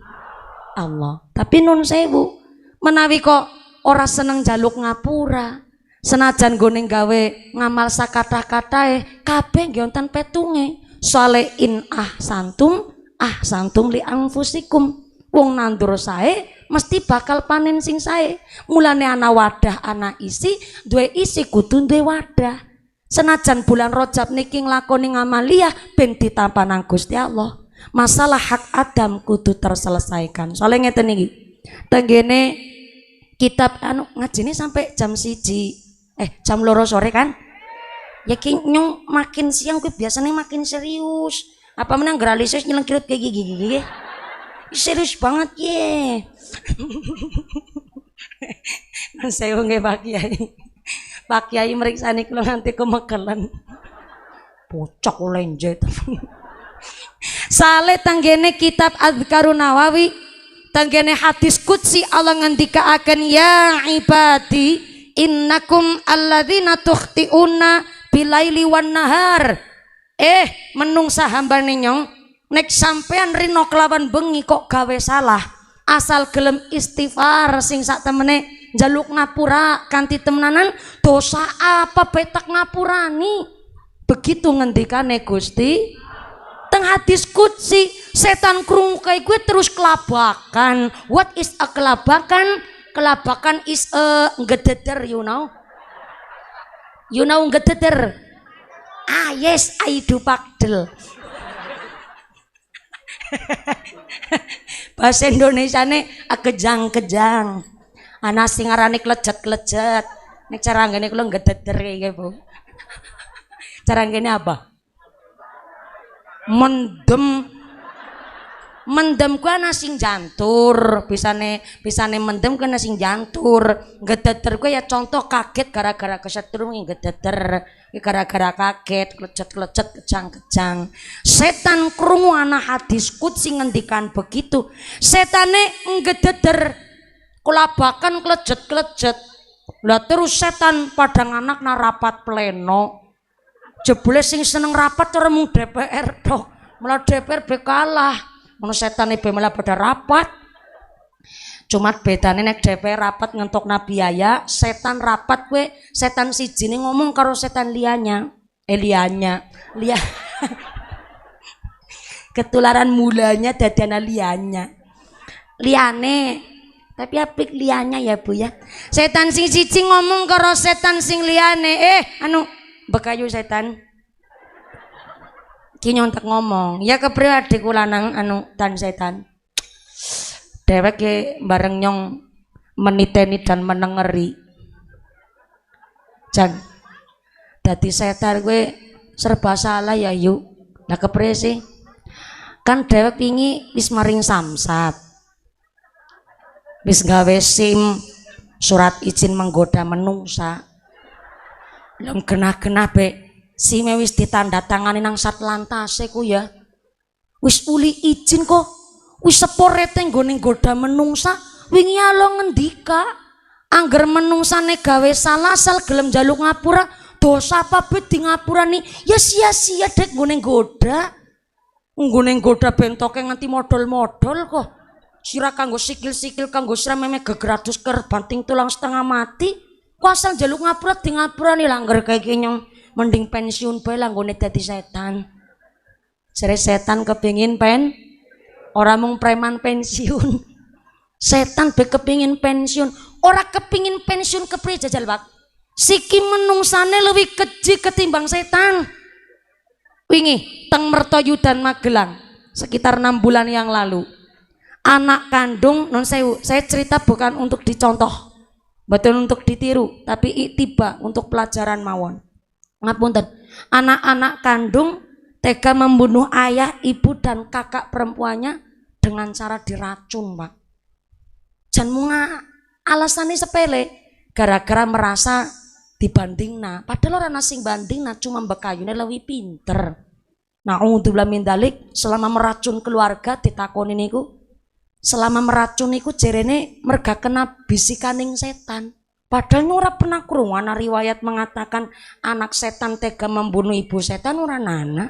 Allah. Tapi nun sewu menawi kok ora seneng jaluk ngapura, senajan nggo ning gawe ngamal sakatah-katahe kabeh nggih wonten petunge. Soale in ahsantum li anfusikum. Wong nandur sae mesti bakal panen sing sae. Mulane ana wadah ana isi, duwe isi kudu duwe wadah. Senajan bulan Rajab niki nglakoni ngamaliyah ben ditampa nang Gusti Allah. Masalah hak Adam kudu terselesaikan. Soale ngeten iki. Tenggene kitab ngajine sampai jam 1. Jam 2 sore kan? Ya ki nyong makin siang kuwi biasanya makin serius. Apa menang gralisis nyelengkirut kayak gigi. Serius banget ye. Saya nggih Pak Kiai. Pak Kiai meriksani kula nganti kemekelan. Bocok lenjet. Sale tanggene kitab Adzkarun Nawawi, tanggene hadis qudsi Allah ngendikaaken ya ibadi innakum alladzina tukhtiuna bilaili wan nahar. Menungsa hambane nyong nek sampean rino kelawan bengi kok gawe salah, asal gelem istighfar sing sak temene njaluk ngapura kanthi temenanan, dosa apa petak ngapurani. Begitu ngendikane Gusti teng hadis qudsi. Setan krungu kae kuwi terus kelabakan. What is a kelabakan? Kelabakan is a ngededer, you know ngededer. Yes, I do pakdel. Bahasa Indonesiane kejang-kejang. Ana sing arane klejet-klejet. Nek cara ngene kula ngededer ya, Bu. Cara ngene apa? Mendem ku ana sing jantur, bisane mendem ku ana sing jantur. Ngededer ku ya contoh kaget gara-gara kesetrum ngededer. Gara-gara kaget, klejet-klejet, kejang-kejang. Setan krungu ana hadis qudsi ngendikan begitu. Setane ngededer, kelabakan klejet-klejet. Lah terus setan padang anak na rapat pleno. Jebule sing seneng rapat ora mung DPR tok. Malah DPR be kalah. Ngono setane be malah pada rapat. Cuma bedane nek DPR rapat ngentokna biaya, setan rapat kue setan sijine ngomong karo setan lianya. Ketularan mulanya dadana liane. Tapi apik lianya ya Bu ya. Setan sing siji ngomong karo setan sing liane. Bekayu setan. Ki nyontek ngomong, ya kepriwe adik kula nang tan setan. Dewek bareng nyong meniteni dan menengeri. Jan. Dadi setan gue serba salah ya yuk. Lah kepriye sih? Kan dewek wingi wis maring samsat. Wis gawe SIM surat izin menggoda menungsa. Lem genah-genah be SIM wis ditandatangani nang Satlantase ku ya. Wis uli izin kok. Wis seporete nggone nggoda menungsa. Wingi alo ngendika angger menungsane gawe salah asal gelem njaluk ngapura dosa apa bet di ngapurani ya sia-sia dek nggone nggoda bentoke nganti modol-modol kok sira kanggo sikil-sikil kanggo sira meme gegradus ker banting tulang setengah mati kok asal njaluk ngapura di ngapurani langgar kaya nyong mending pensiun bae lah nggone dadi setan jare setan kepengin ora mung preman pensiun setan be kepingin pensiun ora kepingin pensiun kepriye jajal Pak siki menungsane lebih keji ketimbang setan wingi teng Mertoyudan Magelang sekitar 6 bulan yang lalu anak kandung non sewu saya cerita bukan untuk dicontoh betul untuk ditiru tapi iktiba untuk pelajaran mawon ngapunten anak-anak kandung tega membunuh ayah ibu dan kakak perempuannya dengan cara diracun Pak janmunga alasannya sepele gara-gara merasa dibandingna padahal orang asing bandingna cuma bekayune lebih pinter naudzubillah min dzalik selama meracun keluarga ditakoni niku selama meracun niku jerene merga kena bisikaning setan padahal ora pernah krungu ana riwayat mengatakan anak setan tega membunuh ibu setan ora nana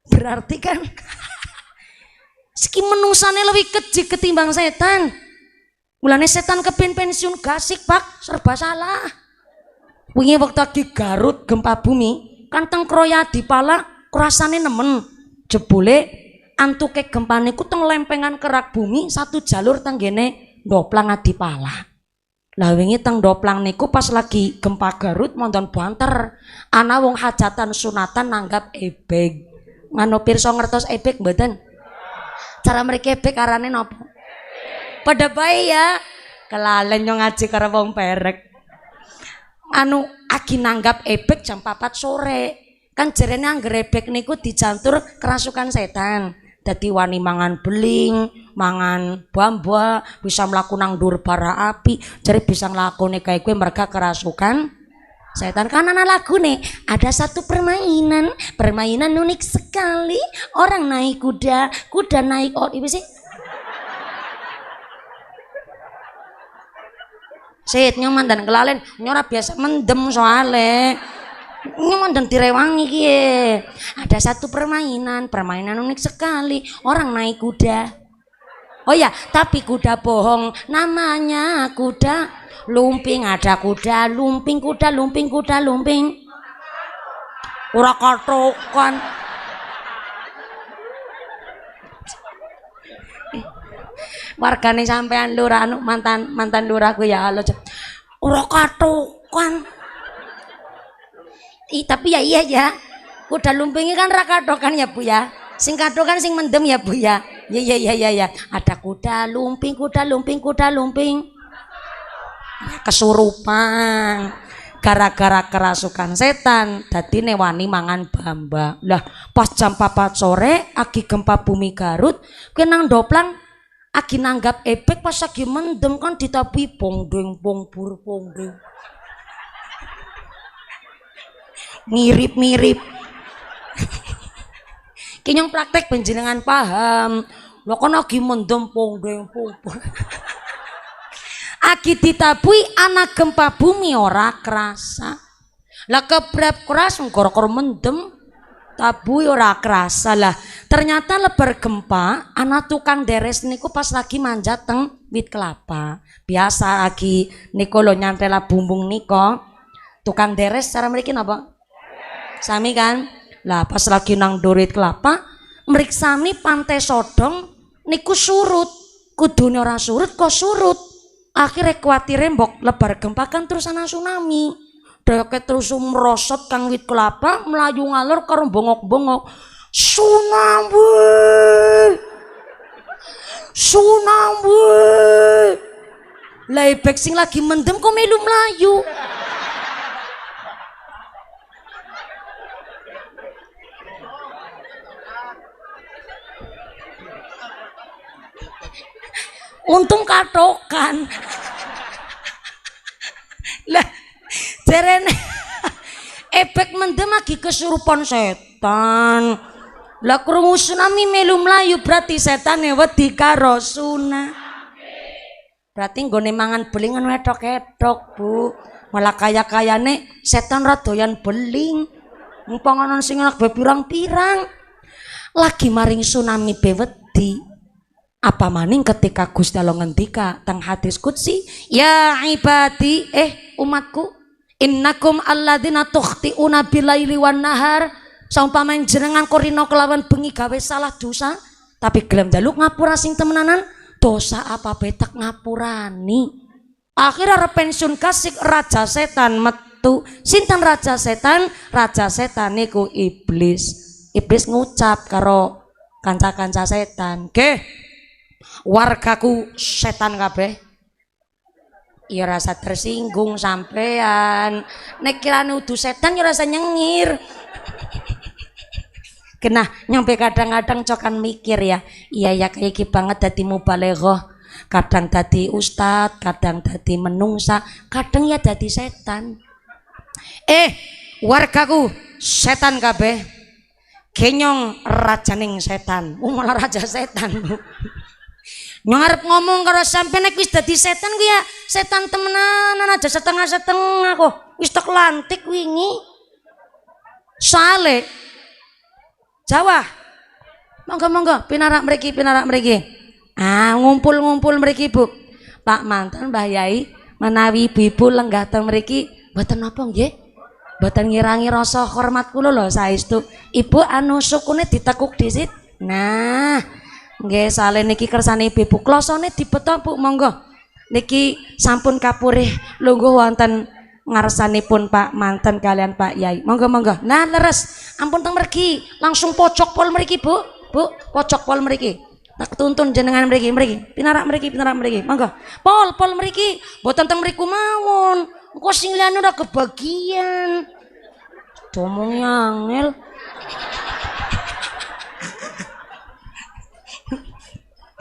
berarti kan siki menungsane lebih keji ketimbang setan. Mulane setan kepin pensiun gasik Pak, serba salah. Wingi waktu lagi Garut gempa bumi, kan teng Kroya Dipala rasane nemen. Jebule antuke gempa niku teng lempengan kerak bumi satu jalur tenggene Ndoplang Adipala. Lah wingi teng Ndoplang niku pas lagi gempa Garut monton banter. Ana wong hajatan sunatan nanggap ebek. Mano pirsa ngertos ebek mboten? Cara mereka ebek arane nopo? Pada bae ya. Kelalen yo ngaji karo wong perek. Anu agi nanggap ebek jam 4 sore. Kan jarene angger ebek niku dijantur kerasukan setan. Dadi wani mangan beling, mangan bamba, bisa mlaku nang dhuwur bara api, jare bisa nglakone kae kuwi merga kerasukan setan. Kan ana lagune, ada satu permainan unik sekali. Orang naik kuda naik ibu sih. Sit nyoman dan kelalen, nyora biasa mendem soale. Nyoman dan direwangi kie. Ada satu permainan unik sekali. Orang naik kuda. Oh ya, tapi kuda bohong. Namanya kuda lumping. Ada kuda lumping, kuda lumping. Ora katokan. Wargane sampean lurah anu mantan lurahku ya halo. Ora katokan. Tapi ya iya ya. Kuda lumpingnya kan ra katokan ya Bu ya. Sing katokan sing mendem ya Bu ya. Ya. Ada kuda lumping. Ya, kesurupan gara-gara kerasukan setan dadi wani mangan bamba. Lah pas jam 4 sore agi gempa bumi Garut kuwi nang Ndoplang agi nanggap ebek pas lagi mendem kan ditabuhi bongdeng mirip kinyong praktek penjenengan paham lho kan lagi mendem bongdeng agi ditabuhi anak gempa bumi ora kerasa lah kebrap keras ngkor-kor mendem tabuhi ora kerasa lah ternyata lebar gempa anak tukang deres niku pas lagi manjat teng wit kelapa biasa lagi niku lo nyantela bumbung niko tukang deres cara mriki napa sami kan lah pas lagi nang dorit kelapa mriksani pantai Sodong niku surut kudune ora surut kok surut akhirnya kuatire mbok lebar gempa kan terus ana tsunami dheweke terus merosot kang wit kelapa melayu ngalor karo bongok-bongok tsunami Tsunami. Lah ebek sing lagi mendem kok melu mlayu. Untung katokan. Lah jarene ebek mendem lagi kesurupan setan. Lah krungu tsunami melu mlayu berarti setane wedi karo tsunami. Berarti nggone mangan belingan wedok-wedok, Bu. Malah kaya-kayane setan ra doyan beling. Mung panganan sing enak bae pirang-pirang. Lagi maring tsunami be wedi. Apa maning ketika Gusti Allah ngendika teng hadis qudsi, ya ibadi umatku, innakum alladzina tukhti'una bilaili wan nahar. Saumpama jenengan korino kelawan bengi gawe salah dosa, tapi gelem njaluk ngapura sing temenanan. Dosa apa betak ngapurani. Akhirnya arep pensiun kasih raja setan metu. Sinten raja setan? Raja setan niku iblis. Iblis ngucap karo kanca-kanca setan, "Nggih, wargaku setan kabeh." Ya rasa tersinggung sampean. Nek kirane udu setan ya rasa nyengir. Kena nyampe kadang-kadang cokan mikir ya, iya ya kayak gitu banget dadi mubaleghah, kadang dadi ustad, kadang dadi menungsa, kadang ya dadi setan. Wargaku setan kabeh, genyong rajaning setan, malah raja setan. Ngarep ngomong karo sampe nek wis dadi setan ku ya setan temenanan aja setengah-setengah kok, wis tok lantik wingi. Sale Jawa, monggo pinarak mriki. Ngumpul mriki Bu. Pak Manten, Mbah Yai, menawi ibu lenggah teng mriki, mboten napa nggih? Mboten ngirangi rasa hormat kula lho saestu. Ibu anu sukune ditekuk dhisit. Nah, nggih sale niki kersane ibu. Klosone dibeto Bu, monggo. Niki sampun kapurih lungguh wonten ngarsanipun Pak Manten kalian Pak Yai. Monggo. Nah leres, ampun teng mriki, langsung pojok pol mriki Bu. Pojok pol mriki. Tak tuntun jenengan mriki. Pinarak mriki. Monggo. Pol mriki, mboten teng mriku mawon. Engko sing liyane ora kebagian. Domong angel.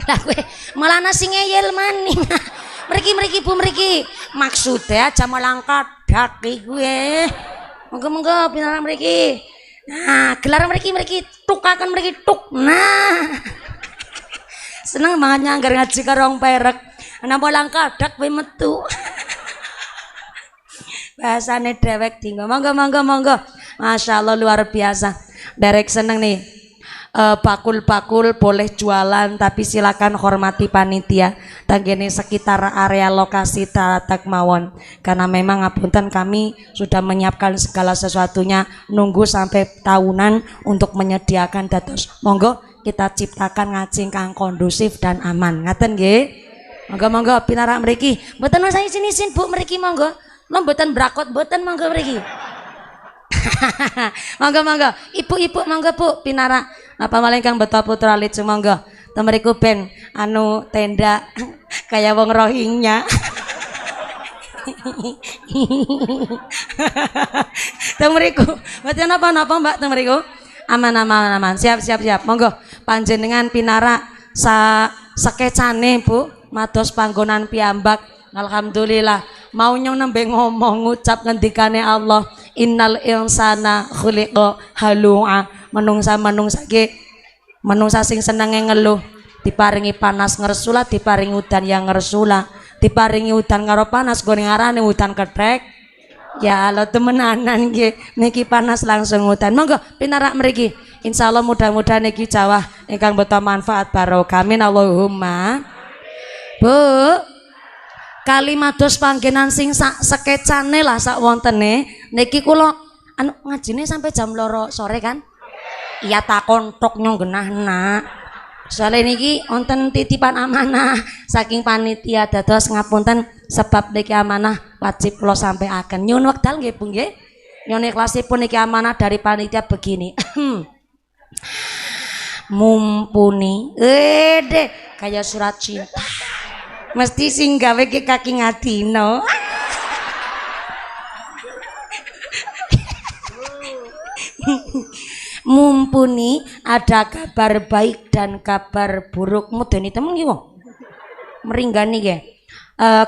Lah kowe malah nasi ngeyel maning. Mriki Bu mriki. Maksudnya aja melangkat dak gue. Monggo pinarak mriki. Nah, gelar mriki tukakan mriki tuk. Nah. Seneng banget nyanggar ngaji karo wong perek. Napa langkat dak kowe metu. Bahasane dewek dinggo. Monggo. Masyaallah luar biasa. Derek seneng nih. Bakul-bakul boleh jualan tapi silakan hormati panitia tanggene sekitar area lokasi Talatak mawon karena memang ngapunten kami sudah menyiapkan segala sesuatunya nunggu sampai tahunan untuk menyediakan dados monggo kita ciptakan ngaji kang kondusif dan aman ngaten nggih monggo pinarak mriki mboten saya sini Bu mriki monggo lo mboten brakot mboten monggo mriki monggo ibu monggo Bu pinarak apa malah kang beto putra licu monggo temeriku ben anu tenda kayak wong Rohingya. Temeriku mboten napa-napa Mbak temeriku aman siap monggo panjenengan pinarak sekecane Bu mados panggonan piyambak. Alhamdulillah mau nyong nembe ngomong ngucap ngendikane Allah innal insana khuliqa halu'a menungsa sing senenge ngeluh diparingi panas ngersula diparingi udan yang ngersula diparingi udan karo panas gone ngarane udan ketrek ya Allah temenanan nggih niki panas langsung udan monggo pinarak mriki insyaallah mudah-mudahan niki jawah ingkang beto manfaat barokah amin Allahumma Bu kalimat dos panggenan sing sekecane lah sak wontene niki kula anu ngajine sampai jam 2 sore kan iya takon tok nyong genah nak soalnya niki wonten titipan amanah saking panitia dados ngapunten sebab niki amanah wajib kula sampaiaken nyuwun wekdal nggih Bu nggih nyuwun ikhlasipun niki amanah dari panitia begini mumpuni kayak surat cinta. Mesti sing gawe ki kaki ngadino. Mumpuni ada kabar baik dan kabar buruk. Mudeni temen ki wong. Meringgani ge.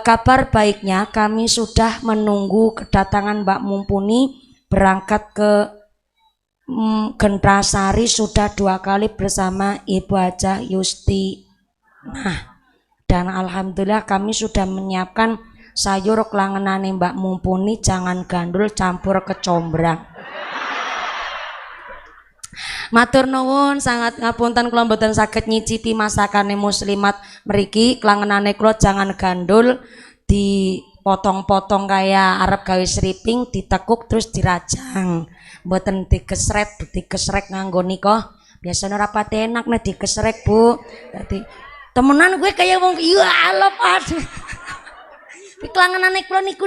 Kabar baiknya kami sudah menunggu kedatangan Mbak Mumpuni berangkat ke Gentasari sudah 2 kali bersama Ibu Haja Yusti. Nah, dan alhamdulillah kami sudah menyiapkan sayur kelangenane Mbak Mumpuni, jangan gandul campur kecombrang. Matur nuwun, sangat ngapunten kula mboten saged nyicipi masakane muslimat mriki. Kelangenane kula jangan gandul, dipotong-potong kaya arep gawe sriping, ditekuk terus dirajang. Mboten digesrek nganggo nika. Biasane ora pati enak nek digesrek, Bu. Dadi temenan gue kaya wong ya Allah padhe. Kelangenane kula niku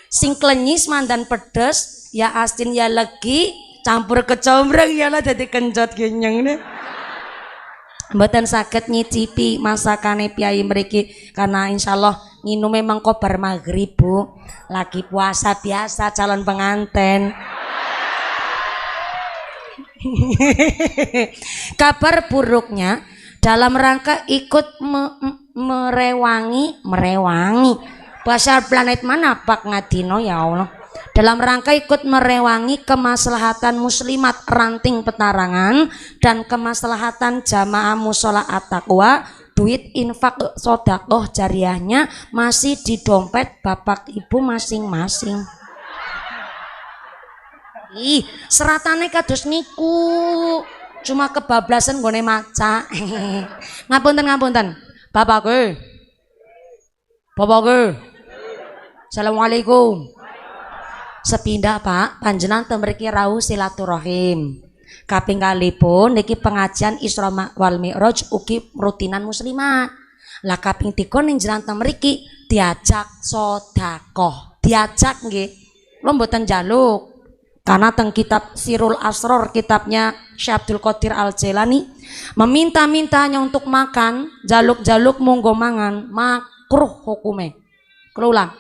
sing klenyis mandan pedes, ya asin ya legi. Campur kecombrang ya lah dadi kenjot genyeng nih. Mboten saged nyicipi masakane piyai mriki karena insyaallah nginum memang kobar maghrib, Bu. Lagi puasa biasa calon penganten. Kabar buruknya dalam rangka ikut merewangi bahasa planet mana Pak Ngadino ya Allah. Dalam rangka ikut merewangi kemaslahatan muslimat ranting petarangan dan kemaslahatan jamaah musola at-taqwa, duit infak sodakoh jariahnya masih di dompet bapak ibu masing-masing. Ih, seratane kados niku cuma kebablasan gone maca. Ngapunten bapak Assalamualaikum. Sepindah Pak, panjenengan teng mriki rawuh silaturahim. Kaping kalipun niki pengajian Isra wal Mi'raj ugi rutinan muslimat. Lah kaping 3 ning jenengan teng mriki diajak sedekah. Diajak nggih. Kula mboten njaluk. Karena teng kitab Sirul Asror kitabnya Syekh Abdul Qadir Al Jailani meminta-mintanya untuk makan, jaluk-jaluk monggo mangan, makruh hukume. Kula ulang.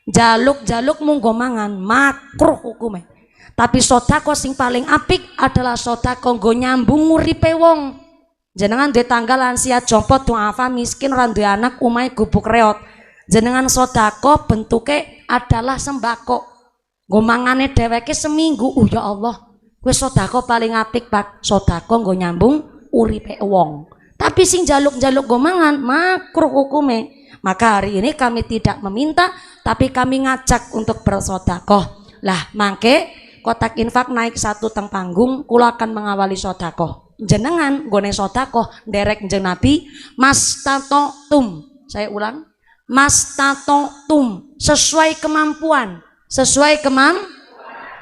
Jaluk-jaluk monggo mangan makruh hukume. Tapi sedekah sing paling apik adalah sedekah nggo nyambung uripe wong. Jenengan duwe tangga lansia jompot duafa miskin ora duwe anak umahe gubuk reot. Jenengan sedekah bentuke adalah sembako. Nggo mangane dheweke seminggu. Ya Allah, kuwi sedekah paling apik Pak. Sedekah nggo nyambung uripe wong. Tapi sing jaluk-jaluk nggo mangan makruh hukume. Maka hari ini kami tidak meminta, tapi kami ngajak untuk bersedekah. Lah mangke kotak infak naik 1 teng panggung, kula akan mengawali sedekah. Jenengan nggone sedekah nderek jeneng Nabi, mastatotum. Saya ulang, mastatotum, sesuai kemampuan,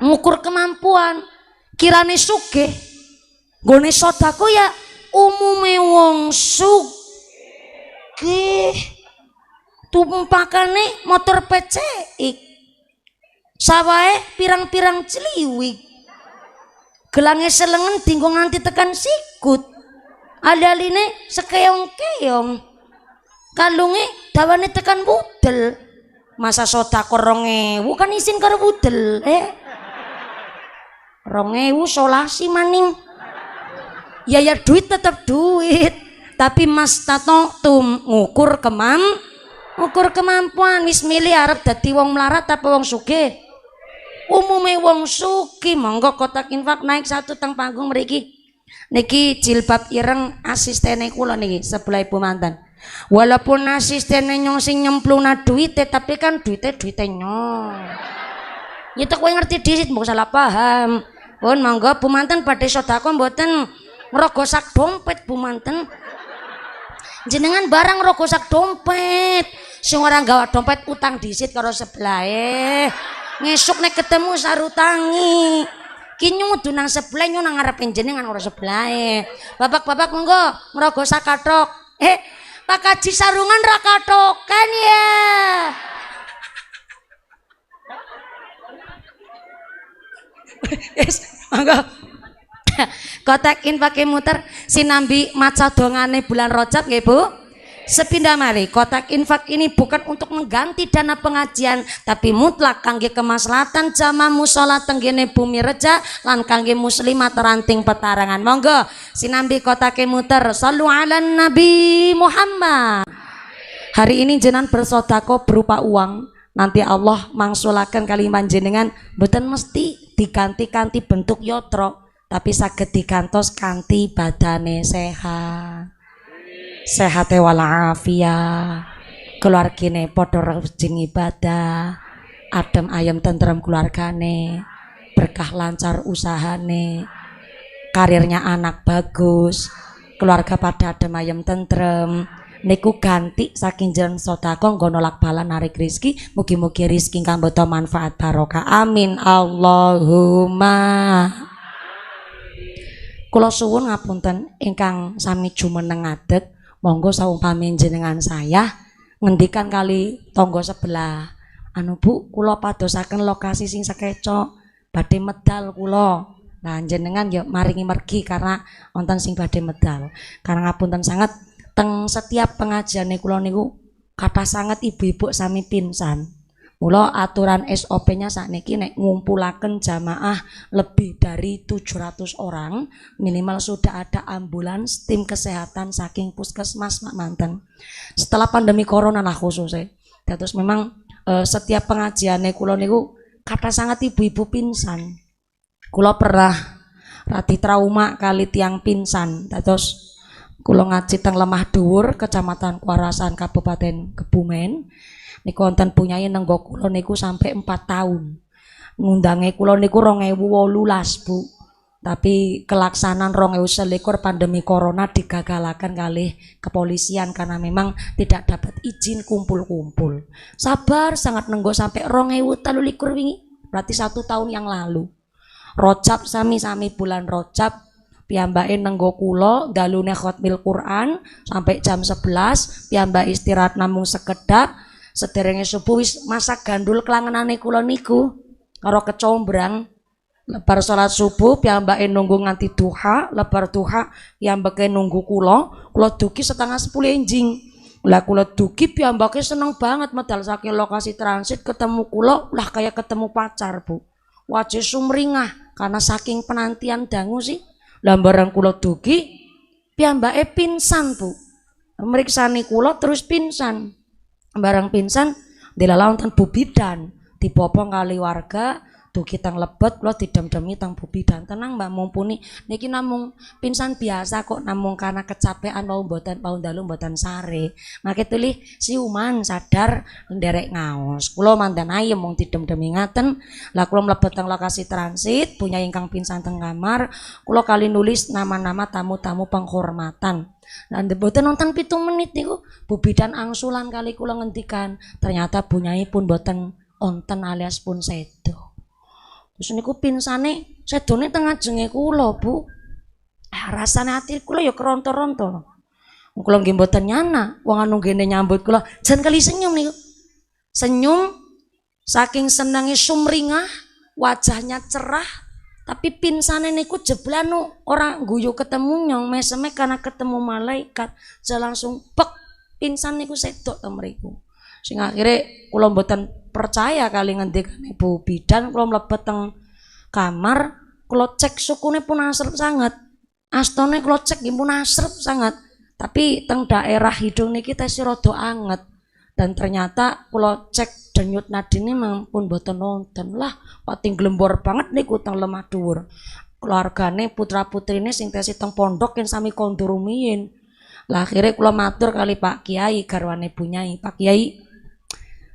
ngukur kemampuan. Kirane sugih nggone sedekah ya umume wong sugih. Tumpakane motor PCX sawahe pirang-pirang celiwik, gelange selengen dinggo nganti tekan sikut, adaline sekeong-keong, kalunge dawane tekan budel. Masa sedekah 2.000 kan isin karo budel 2.000 solasi maning ya duit tetap duit, tapi mas tatum ngukur kemampuan. Wis milih arep dadi wong melarat apa wong sugih? Umume wong sugih. Monggo kotak infak naik 1 teng panggung mriki. Niki jilbab ireng asistene kula niki sebelah ibu mantan. Walaupun asistene nyong sing nyemplungna duite, tapi kan duite nyong. Nyeta kowe ngerti disit mbok salah paham. Pun monggo bu mantan badhe sedekah mboten ngrogosak dompet bu mantan. Jenengan barang rogosak dompet, sing ora gawa dompet utang disit karo sebelahe. Ngesuk nek ketemu sarutangi. Ki nyudu nang sebelah nyu nang ngarepe jenengan ora sebelahe. Bapak-bapak monggo ngrogosak kathok. Pak Haji sarungan ra kathokan ya. Yes, monggo. Kotak infak muter sinambi maca dongane bulan Rajab nggih Bu. Sepindah mari, kotak infak ini bukan untuk mengganti dana pengajian, tapi mutlak kangge kemaslahatan jamaah mushola tenggene bumi reja lan kangge muslimat ranting petarangan. Monggo sinambi kotake muter. Shallu ala Nabi Muhammad. Hari ini jenengan bersodako berupa uang. Nanti Allah mangsulaken kalimat jenengan mboten mesti diganti-ganti bentuk yotro, tapi saged digantos kanthi badane sehat. Sehat walafiat, keluargane padha rajin ibadah, adem ayem tentrem keluargane, berkah lancar usahane, karirnya anak bagus, keluarga pada adem ayem tentrem. Niku ganti saking jeneng sedekah nggo nolak bala narik rezeki, mugi-mugi rezeki kang boten manfaat barokah. Amin Allahumma. Kula suwun ngapunten ingkang sami jumeneng ngadeg. Monggo saumpami jenengan saya ngendikan kali tonggo sebelah, anu Bu, kula padosaken lokasi sing sekecok badhe medal kula. Nah jenengan ya maringi mergi karena wonten sing badhe medal. Karena ngapunten sanget teng setiap pengajiane kula niku kathah sanget ibu-ibu sami pingsan. Mula aturan SOP-nya sakniki nek ngumpulaken jamaah lebih dari 700 orang minimal sudah ada ambulans tim kesehatan saking puskesmas mak manten. Setelah pandemi corona lah khususnya. Terus memang setiap pengajiane kula niku kathah sangat ibu-ibu pingsan. Kula pernah rati trauma kali tiang pingsan. Terus kula ngaji teng Lemah Dhuwur Kecamatan Kuarasan Kabupaten Kebumen. Niku wonten punyai nenggo kula niku sampai 4 tahun. Ngundange kula niku 2018 Bu. Tapi kelaksanaan 2021 pandemi corona digagalaken kalih kepolisian karena memang tidak dapat izin kumpul-kumpul. Sabar sangat nenggo sampai 2023 wingi. Berarti 1 tahun yang lalu. Rojab sami-sami bulan Rojab piyambake nenggo kula dalune khatmil Quran sampai jam 11, piyambake istirahat namung sekedap. Sederenge subuh wis masak gandul kelangenane kula niku karo kecombrang. Lebar salat subuh piyambake nunggu nganti duha, lebar duha piyambake nunggu kula dugi setengah 10 enjing. Lah kula dugi piyambake seneng banget medal saking lokasi transit ketemu kula lah kayak ketemu pacar Bu. Wajah sumringah karena saking penantian dangu sih. Lah bareng kula dugi piyambake pingsan Bu. Mriksani kula terus pingsan. Barang pingsan dilala wonten Bu Bidan dibopong kali warga dugi teng Lebet kula didem-demi teng Bu Bidan. Tenang Mbak mumpuni niki namung pingsan biasa kok namung karena kecapean mau mboten mau dalu mboten sare. Mangke tulih siuman sadar nderek ngaos. Kula mandan ayem mung didem-demi ngaten. Lah kula mlebet teng lokasi transit punya ingkang pingsan teng kamar. Kula kali nulis nama-nama tamu-tamu penghormatan. Nah, mboten nonton 7 menit niku Bu Bidan angsulan kali kula ngendikan ternyata bunyai pun mboten onten alias pun sedo. Terus niku pinsane sedone teng ajenge kula Bu. Rasane ati kula ya keronto-ronto. Kula nggih mboten nyana, wong anu ngene nyambut kula jan kali senyum niku. Senyum saking senenge sumringah, wajahnya cerah. Tapi pinsane niku jeblan ora guyu ketemu nyong meseme karena ketemu malaikat. Saya langsung pek pingsan niku sedok teng mriku. Sing akhire kula mboten percaya kali ngendikane Bu Bidan, kula mlebet teng kamar, kula cek sukune pun asrep sangat. Astone kula cek nggih pun asrep sangat. Tapi teng daerah hidung niki tesih rada anget. Dan ternyata kula cek denyut nadine pun boten nonton lah pating glembor banget niku teng Lemah Dhuwur. Keluargane putra-putrine sing tesih teng pondok yen sami kondur rumiyin. Lah akhire kula matur kali Pak Kiai garwane Bu Nyai, Pak Kiai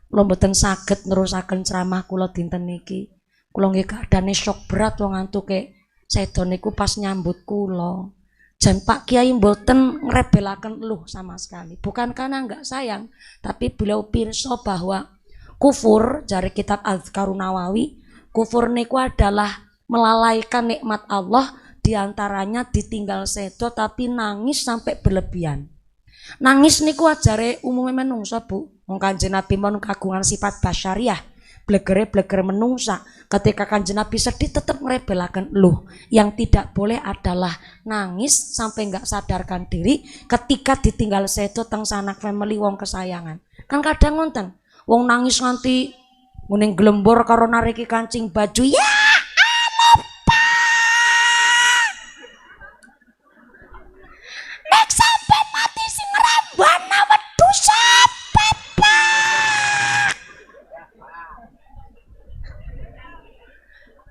kula mboten saged nerusaken ceramah kula dinten niki. Kula nggih keadaane syok berat wong antuke sedo niku pas nyambut kula. Jan Pak Kiai mboten ngrebelaken eluh sama sekali. Bukan karena enggak sayang, tapi beliau pirsa bahwa kufur dari kitab Azkarun Nawawi, kufur niku adalah melalaikan nikmat Allah, diantaranya ditinggal sedo tapi nangis sampai berlebihan. Nangis niku ajare umume menungso Bu. Wong Kanjeng Nabi mon kagungan sifat basyariah. Blegere menungsa. Ketika Kanjeng Nabi sedih tetap merebelakan eluh. Yang tidak boleh adalah nangis sampai nggak sadarkan diri ketika ditinggal sedo teng sanak family wong kesayangan. Kan kadang ngonten, wong nangis nganti nguning glembor karo nariki kancing baju ya. Nek sampai mati sing rambana wedhus sampai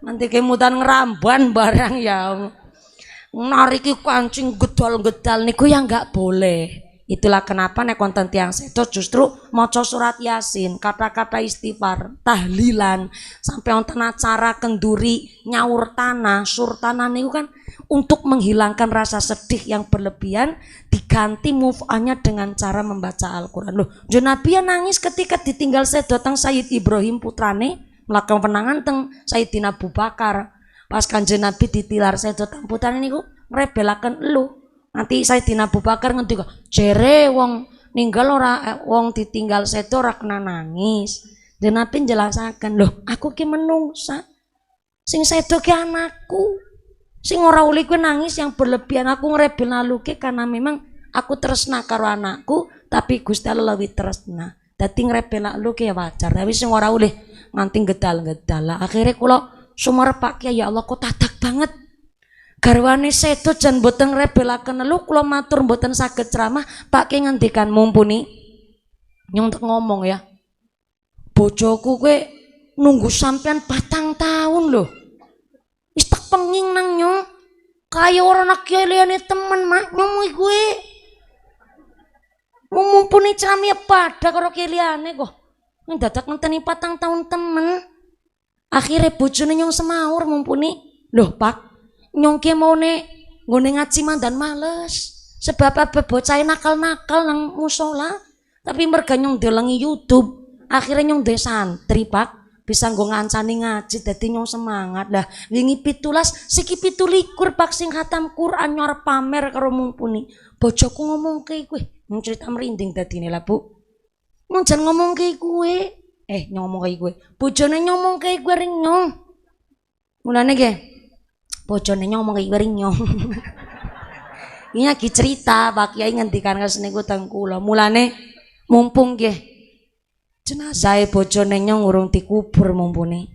nanti kemutan ngeramban barang ya nariki kancing gedal-gedal niku yang nggak boleh. Itulah kenapa nek konten tiang sedo justru maca surat Yasin, kata-kata istighfar, tahlilan, sampai wonten acara kenduri nyaur tanah, surtanah niku kan untuk menghilangkan rasa sedih yang berlebihan, diganti move on-nya dengan cara membaca Al-Qur'an. Loh, Nabi nangis ketika ditinggal sedo teng Sayyid Ibrahim putrane melakukan penangan teng Sayyidina Abu Bakar. Pas Kanjeng Nabi ditilar sedo teng putrane niku ngrebelaken elu. Nanti Sayyidina Abu Bakar ngendika, "Jere wong ninggal ora wong ditinggal sedo ora kena nangis." Dan Nabi njelasaken, "Loh, aku ki menungsa. Sing sedo ki anakku. Sing ora uli ku nangis yang berlebihan aku ngrebel aluke karena memang aku tresna karo anakku, tapi Gusti Allah lebih tresna. Dadi ngrebel aluke ya wajar. Tapi sing ora uli nganti gedal-gedal." Lah akhirnya kula sumar Pak Kiai, ya Allah kok tadak banget. Garwane sedo jan boten ngrebelaken elu kula matur boten saged ceramah. Pak Kiai ngendikan mumpuni nyontek ngomong ya. Bojoku kowe nunggu sampean 4 tahun lho. Wis tak penging nang nyong. Kaya ora nak kiai liyane temen mak nyong kowe. Mumpuni cami pada karo kiai liyane kok. Dadak ngenteni 4 tahun temen. Akhirnya bojone nyong semaur mumpuni. Loh Pak, nyong ki maune nggone ngaji mandan males. Sebab apa bocah nakal-nakal nang musola. Tapi merga nyong delengi YouTube. Akhirnya nyong de santri Pak. Bisa nggo ngancani ngaji dadi nyong semangat. Lah wingi 17 siki 27 Pak sing khatam Quran nyorep pamer karo mumpuni. Bojoku ngomong ke kowe. Nyong cerita merinding dadine lah Bu. Nyong jan ngomong ke kowe. Nyong ngomong ke kowe. Bojone ngomong ke kowe ring nyong. Mulane ge bojone ngomong ke kowe ring nyong. Ini lagi cerita Pak Kiai ngendikan keseniku teng kula. Mulane mumpung nggih jenazah bojone nyong urung dikubur mumpuni.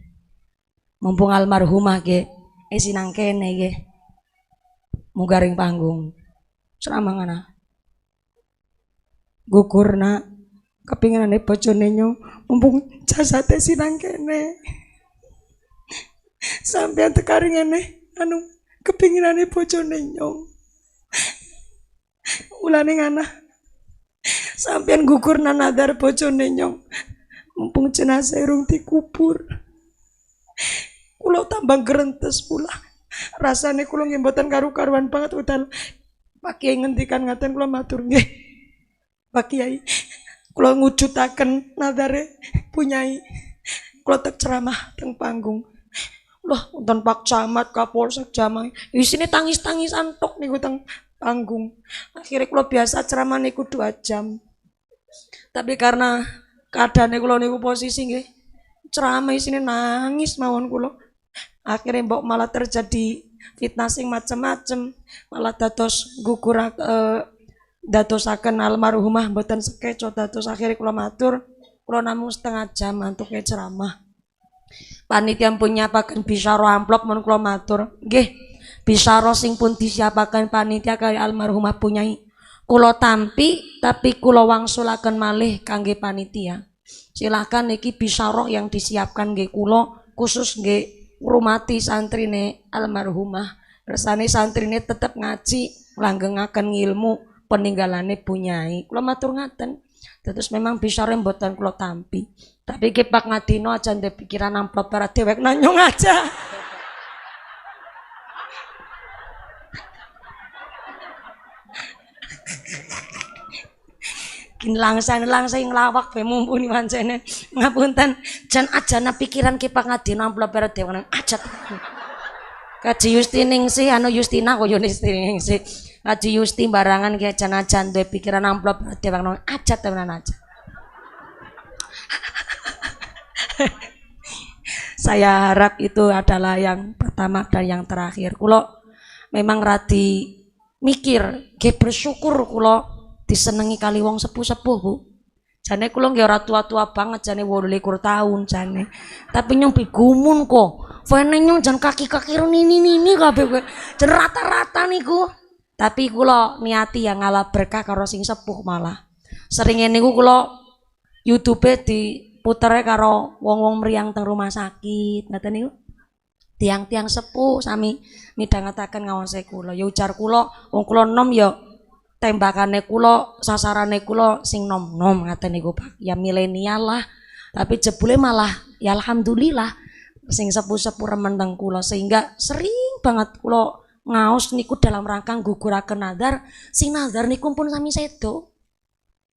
Mumpung almarhumah nggih sinang kene nggih. Muga ring panggung. Seramangana. Gugurna kepinginane bojone nyong mumpung jasate sinang kene. Sampeyan tekaring ngene anu kepinginane bojone nyong. Ulane ngana sampeyan gugurna nadar bojone nyong mumpung jenazah urung dikubur. Kula tambah grentes pula. Rasane kula nggih mboten karu-karuan banget utal. Pak Kiai ngendikan ngaten kula matur nggih. Pak Kiai, kula ngujudaken nadare punyai. Kula tek ceramah teng panggung. Loh, wonten Pak Camat, Kapolsek Jamang. Isine tangis-tangisan tok niku teng panggung. Akhirnya kula biasa ceramah niku 2 jam. Tapi karena keadaane kula niku posisi nggih ceramah isine nangis mawon kula. Akhirnya mbok malah terjadi fitnah sing macem-macem, malah dados dadosaken almarhumah mboten sekeco dados akhirnya kula matur kula namung setengah jam antuke ceramah. Panitia pun nyapaken bisyara amplop mun kula matur. Nggih, bisyara sing pun disiapaken panitia kali almarhumah punyai kula tampi tapi kula wangsulaken malih kangge panitia. Silakan niki bisyara yang disiapkan nggih kula khusus nggih ngrumati santrine almarhumah. Kersane santrine tetep ngaji, langgengaken ilmu peninggalane punyai. Kula matur ngaten. Terus memang bisyara mboten kula tampi. Tapi ki Pak Ngadino aja ndek pikiran amplop para dewek nanyong aja. Kin langsane nglawak bae mumpuni pancene. Ngapunten, jan ajana pikiran ki Pak Ngadino amplop para dewek nang ajat. Kaji Yustiningsih anu Yustina kok Yustiningsih. Kaji Yusti barangan ki ajan-ajan duwe pikiran amplop para dewek nang ajat temenan aja. Saya harap itu adalah yang pertama dan yang terakhir. Kulo memang radi mikir, ge bersyukur kulo disenengi kali wong sepuh-sepuh, Bu. Jane kulo nggih ora tua-tua banget, jane 28 tahun jane. Tapi nyong bigumun kok. Fene nyong jan kaki-kaki nini kabeh kowe. Jan rata-rata niku. Tapi kulo niati yang ngalah berkah karo sing sepuh malah. Seringe niku kulo YouTube diputere karo wong-wong mriyang teng rumah sakit, ngaten niku. Tiang-tiang sepuh sami midhangetaken ngawase kula. Ya ujar kula, wong kula nom ya tembakane kula, sasarane kula sing nom-nom ngaten niku, Pak. Ya milenial lah. Tapi jebule malah ya alhamdulillah sing sepuh-sepuh remen teng kula sehingga sering banget kula ngaos niku dalam rangka guguraken nazar. Sing nazar niku pun sami sedo.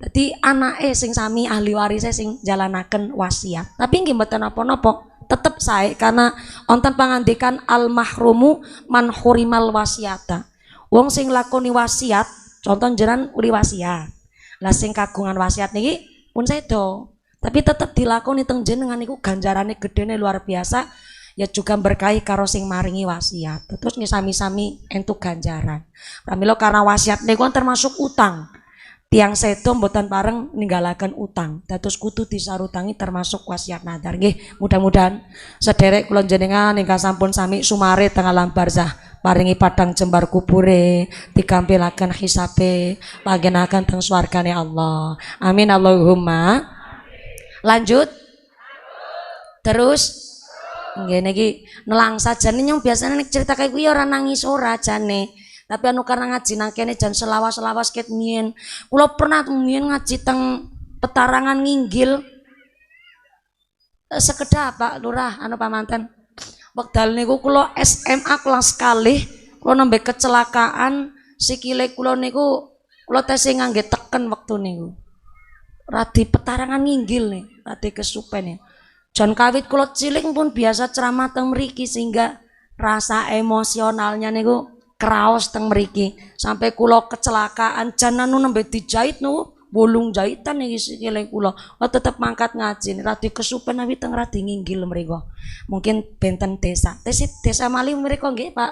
Dadi anake sing sami ahli warise sing jalanaken wasiat. Tapi nggih mboten napa-napa, tetep sae karena wonten pangandikan al mahrumu man hurimal wasiata. Wong sing lakoni wasiat, contoh jenengan uli wasiat. Lah sing kagungan wasiat niki pun sedo. Tapi tetep dilakoni teng jenengan niku ganjarane gedene luar biasa. Ya juga berkahi karo sing maringi wasiat. Terus nggih sami-sami entuk ganjaran. Pramila karena wasiat niku termasuk utang. Tiang sedo mboten pareng ninggalaken utang. Dados kudu disarutangi termasuk wasiat nazar. Nggih, mudah-mudahan sederek kula jenengan ingkang sampun sami sumare teng alam barzah paringi padang jembar kubure, dikampilaken hisabe, pagenaken teng swargane Allah. Amin Allahumma. Lanjut. Terus nggih niki nelangsa jane nyong biasane nek cerita kayak kuwi ora nangis ora jane. Tapi anu karena ngaji nang kene jan selawas-selawas ket mien. Kula pernah mien ngaji teng petarangan nginggil. Sekedap Pak Lurah anu pamanten. Wekdal niku kula SMA kelas kalih, kula nembe kecelakaan sikile kula niku kula tesih ngangge teken wektu niku. Radi petarangan nginggil nih, radi kesupen ya. Jan kawit kula cilik pun biasa ceramah teng mriki sehingga rasa emosionalnya niku kraos teng mriki sampai kula kecelakaan jan anu nembe dijahit niku bolong jahitan iki sikile kula tetep mangkat ngaji radi kesupen awi teng radi nginggil mriku mungkin benten desa Mali mriku nggih Pak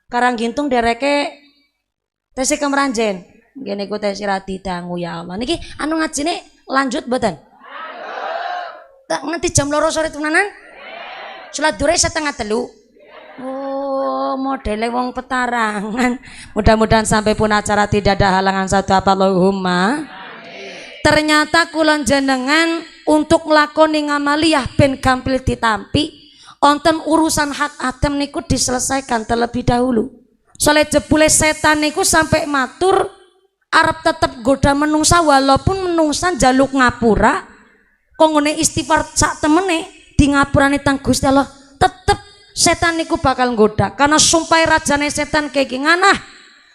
Karanggintung dereke tesi Kemranjen nggih niku tesi radi dangu ya Allah niki anu ngajine lanjut mboten tak nganti jam 2 sore tenanan. Salat duhur 2:30. Oh, modele wong petarangan. Mudah-mudahan sampai pun acara tidak ada halangan satu apa Allahumma. Ternyata kula jenengan untuk nglakoni ngamaliyah ben gampil ditampi, wonten urusan hak Adam niku diselesaikan terlebih dahulu. Soalnya jebule setan niku sampai matur arep tetep goda menungsa walaupun menungsa jaluk ngapura, kongone istighfar sak temene di ngapurane tang Gusti Allah tetep setan niku bakal nggoda karena sumpah rajane setan kayak nganah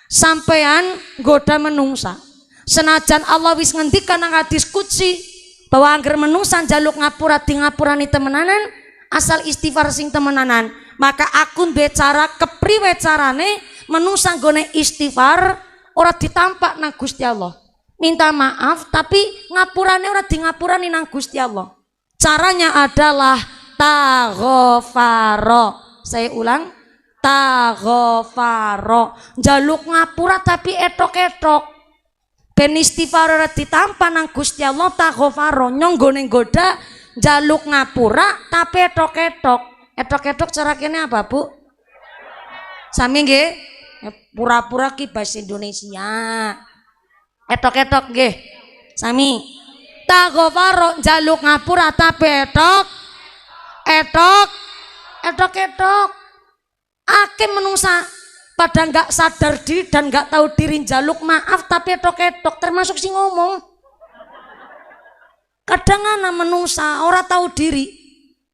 sampean nggoda menungsa senajan Allah wis ngendikan nang hadis qudsi bahwa angger menungsa jaluk ngapura di ngapurane temenanan asal istighfar sing temenanan maka akun becara kepriwe carane menungsa nggone istighfar ora ditampak nang Gusti Allah minta maaf tapi ngapurane ora di ngapurane nang Gusti Allah. Caranya adalah taghofaro. Saya ulang, taghofaro. Jaluk ngapura tapi etok-etok. Ben istighfar ora ditampa nang Gusti Allah taghofaro. Nyong gone goda jaluk ngapura tapi etok-etok. Etok-etok cara kene apa, Bu? Sami nggih? Pura-pura ki bahasa Indonesia. Etok-etok nggih. Sami. Taghofaro jaluk ngapura tapi etok akeh menungsa pada nggak sadar diri dan nggak tahu diri jaluk maaf tapi etok termasuk si ngomong kadang ana menungsa ora tahu diri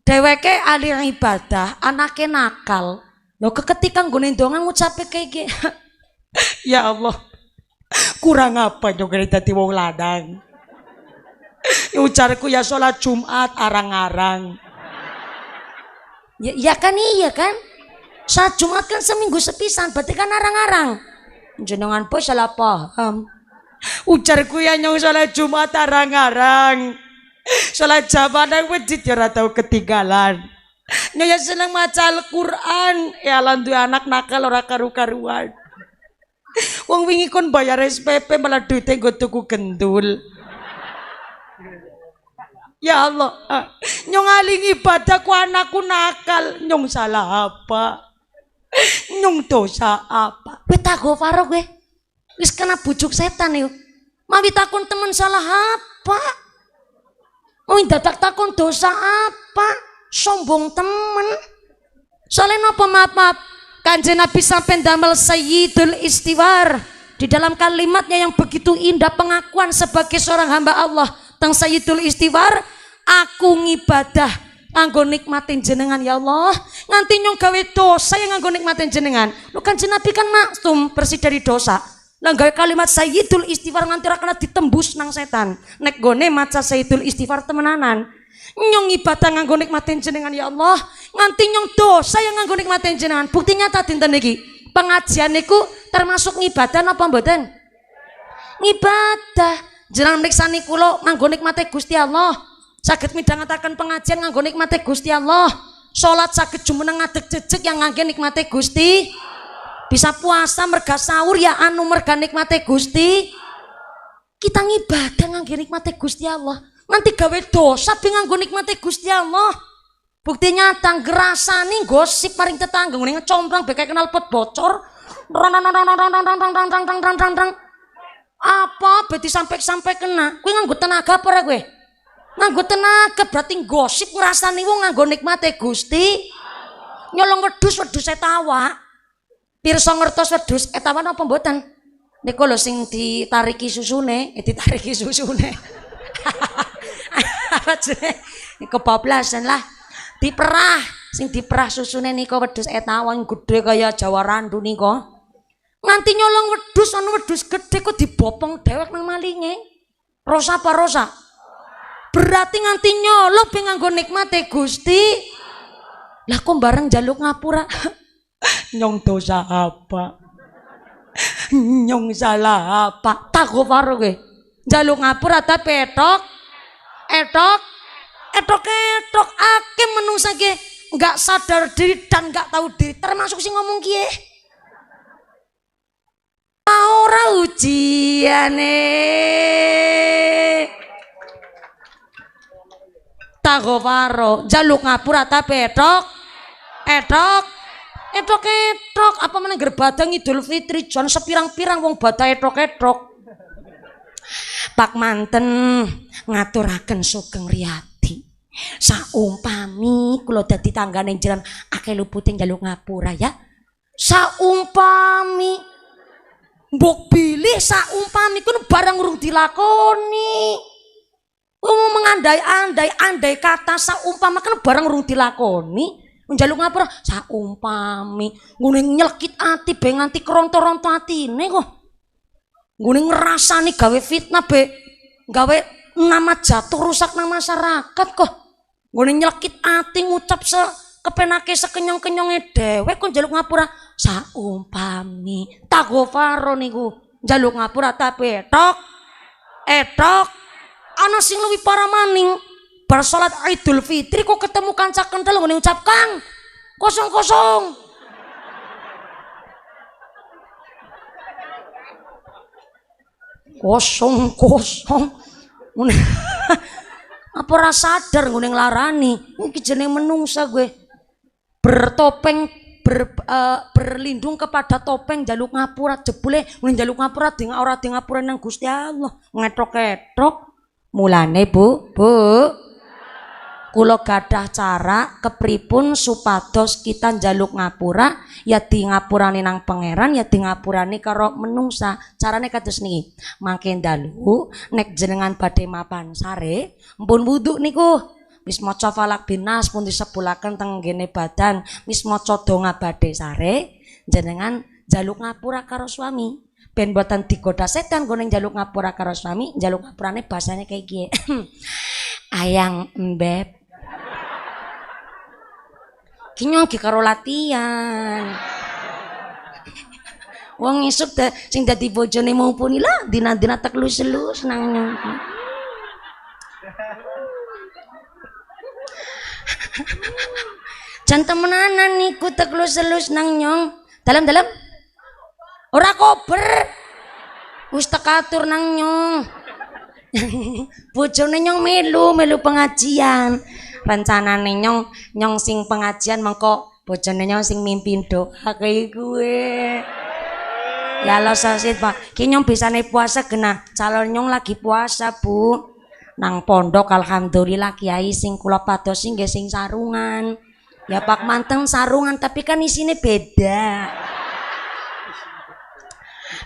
dheweke ahli ibadah anake nakal lho ketika nggone ndonga ngucape kayak ya Allah kurang apa yo dadi wong lanang ujarku ya sholat Jumat arang-arang ya kan iya kan sholat Jumat kan seminggu sepisan berarti kan arang-arang jenengan bos salah paham Ujarku ya nyong salat Jumat arang-arang. Salat jamaah masjid ya ora tau ketinggalan. Nyonya seneng maca Al-Qur'an, ya lan duwe anak nakal ora karu-karuan. Wong wingi kon bayar SPP malah duite nggo tuku gendul. Ya Allah, nyong aling ibadah ku anakku nakal, nyong salah apa? Nyong dosa apa? Kowe tak gofaro kowe. Wis kena bujuk setan yo. Mawi takon temen salah apa? Oh dadak takon dosa apa? Sombong temen. Soalnya napa maaf Kanjeng Nabi sampai damel Sayyidul Istighfar di dalam kalimatnya yang begitu indah pengakuan sebagai seorang hamba Allah teng Sayyidul Istighfar, aku ngibadah nganggo nikmatin jenengan ya Allah, nganti nyong gawe dosa yang nganggo nikmatin jenengan. Lu Kanjeng Nabi kan maksum bersih dari dosa. Lah gawe kalimat Sayyidul Istighfar nganti ra kena ditembus nang setan. Nek gone maca Sayyidul Istighfar temenanan. Nyong ibadah nganggo nikmatin jenengan ya Allah, nganti nyong dosa yang nganggo nikmatin jenengan. Bukti nyata dinten niki. Pengajian niku termasuk ngibadah napa mboten? Ngibadah. Jenengan mriksani kula nganggo nikmate Gusti Allah. Saged midhangetaken pengajian nganggo nikmate Gusti Allah. Salat saged jumeneng ngadeg jejeg yang ngangge nikmate Gusti. Bisa puasa merga sahur ya anu merga nikmate Gusti. Kita ngibadah ngangge nikmate Gusti Allah. Nanti gawe dosa bi nganggo nikmate Gusti Allah. Bukti nyata ngrasani gosip paring tetangga ngene ngecombrang be kenal pot bocor. Apa beti sampai kena. Kuwi nganggo tenaga apa ora kowe? Nganggo tenaga berarti gosip ngrasani wong nganggo nikmate Gusti. Nyolong wedhus etawa. Pirsa ngertos wedhus etawa napa mboten? Niku lho sing ditariki susune, ditariki susune. Apa jenenge? Kebablasan lah. Diperah, sing diperah susune nika wedhus etawang gedhe kaya Jawa Randu nika. Nganti nyolong wedhus anu wedhus gedhe kok dibopong dhewek nang malinge. Rosa apa rosa? Berarti nganti nyolong ben nganggo nikmate Gusti. Lah kok bareng njaluk ngapura? Nyong dosa apa? Nyong salah apa? Tak karo kowe. Njaluk ngapura ta petok. Etok ake menungsa ki nggak sadar diri dan nggak tahu diri, termasuk sing ngomong kiye. Ora ujiane. Tagowaro, jaluk ngapura ta petok. Etok apa meneh gerbadang Idul Fitri jon sepirang-pirang wong badha etok. Pak manten ngaturaken sugeng riyadi. Saumpami kula dadi tanggane jenengan akeh lupute njaluk ngapura ya. Saumpami mbok bilih saumpami kuwi barang urung dilakoni. Wong mengandai-andai kata saumpama kan barang urung dilakoni. Njaluk ngapura saumpami ngene nyelkit ati be nganti keronto-ronto atine kok. Ngene ngrasani gawe fitnah be gawe nama jatuh rusak nang masyarakat kok. Ngene nyelkit ati ngucap kepenake sekenyong-kenyonge dhewe kok njaluk ngapura saumpami tagofaro niku njaluk ngapura tapi etok ana sing luwih parah maning bar salat Idul Fitri kok ketemu kanca kenthel ngene ngucap Kang kosong ngene apa ora sadar ngene nglarani iki jeneng menungsa gue bertopeng berlindung kepada topeng jaluk ngapura jebule ngene jaluk ngapura ora di ngapura nang Gusti Allah ngetok-ketok mulane Bu kula gadah cara kepripun supados kita njaluk ngapura ya di ngapurane nang pangeran ya di ngapurane karo menungsa. Carane kados niki mangke dalu nek jenengan badhe mapan sare mpun wudu niku wis maca falak binas pun disebulaken teng ngene badan wis maca donga badhe sare jenengan njaluk ngapura karo suami ben boten digoda setan gone njaluk ngapura karo suami. Njaluk ngapurane bahasane kayak gini ayang embeb kinyong karo latihan Wong isuk sing dadi bojone mumpuni lah dina-dina teklus-elus nang nyong. Jan temenanan niku teklus-elus nang nyong. Dalam-dalam ora kober. Wis tekatur nang nyong. Bojone nyong melu pengajian. Rencanane nyong sing pengajian mengko bojone nyong sing mimpin doa kaya gue. Ya Allah sasit Pak, ki nyong bisane puasa genah. Calon nyong lagi puasa, Bu. Nang pondok alhamdulillah kiai sing kula padosi nggih sing sarungan. Ya Pak manteng sarungan tapi kan isine beda.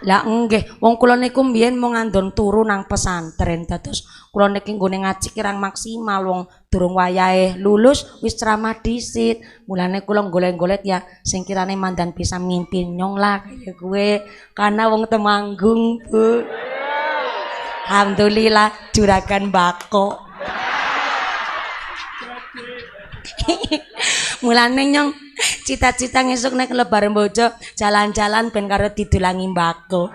Lah nggih, wong kula niku mbiyen mau ngandon turu nang pesantren. Dados kula niki nggone ngaji kirang maksimal wong durung wayahe lulus wis ceramah dhisit. Mulane kula golek-golek ya sing kirane mandan bisa mimpin nyong lah kaya gue karena wong Temanggung, Bu. Alhamdulillah juragan bako. Mulane nyong cita-cita ngesuk nek lebaran bojo jalan-jalan ben karo didulangi mbako.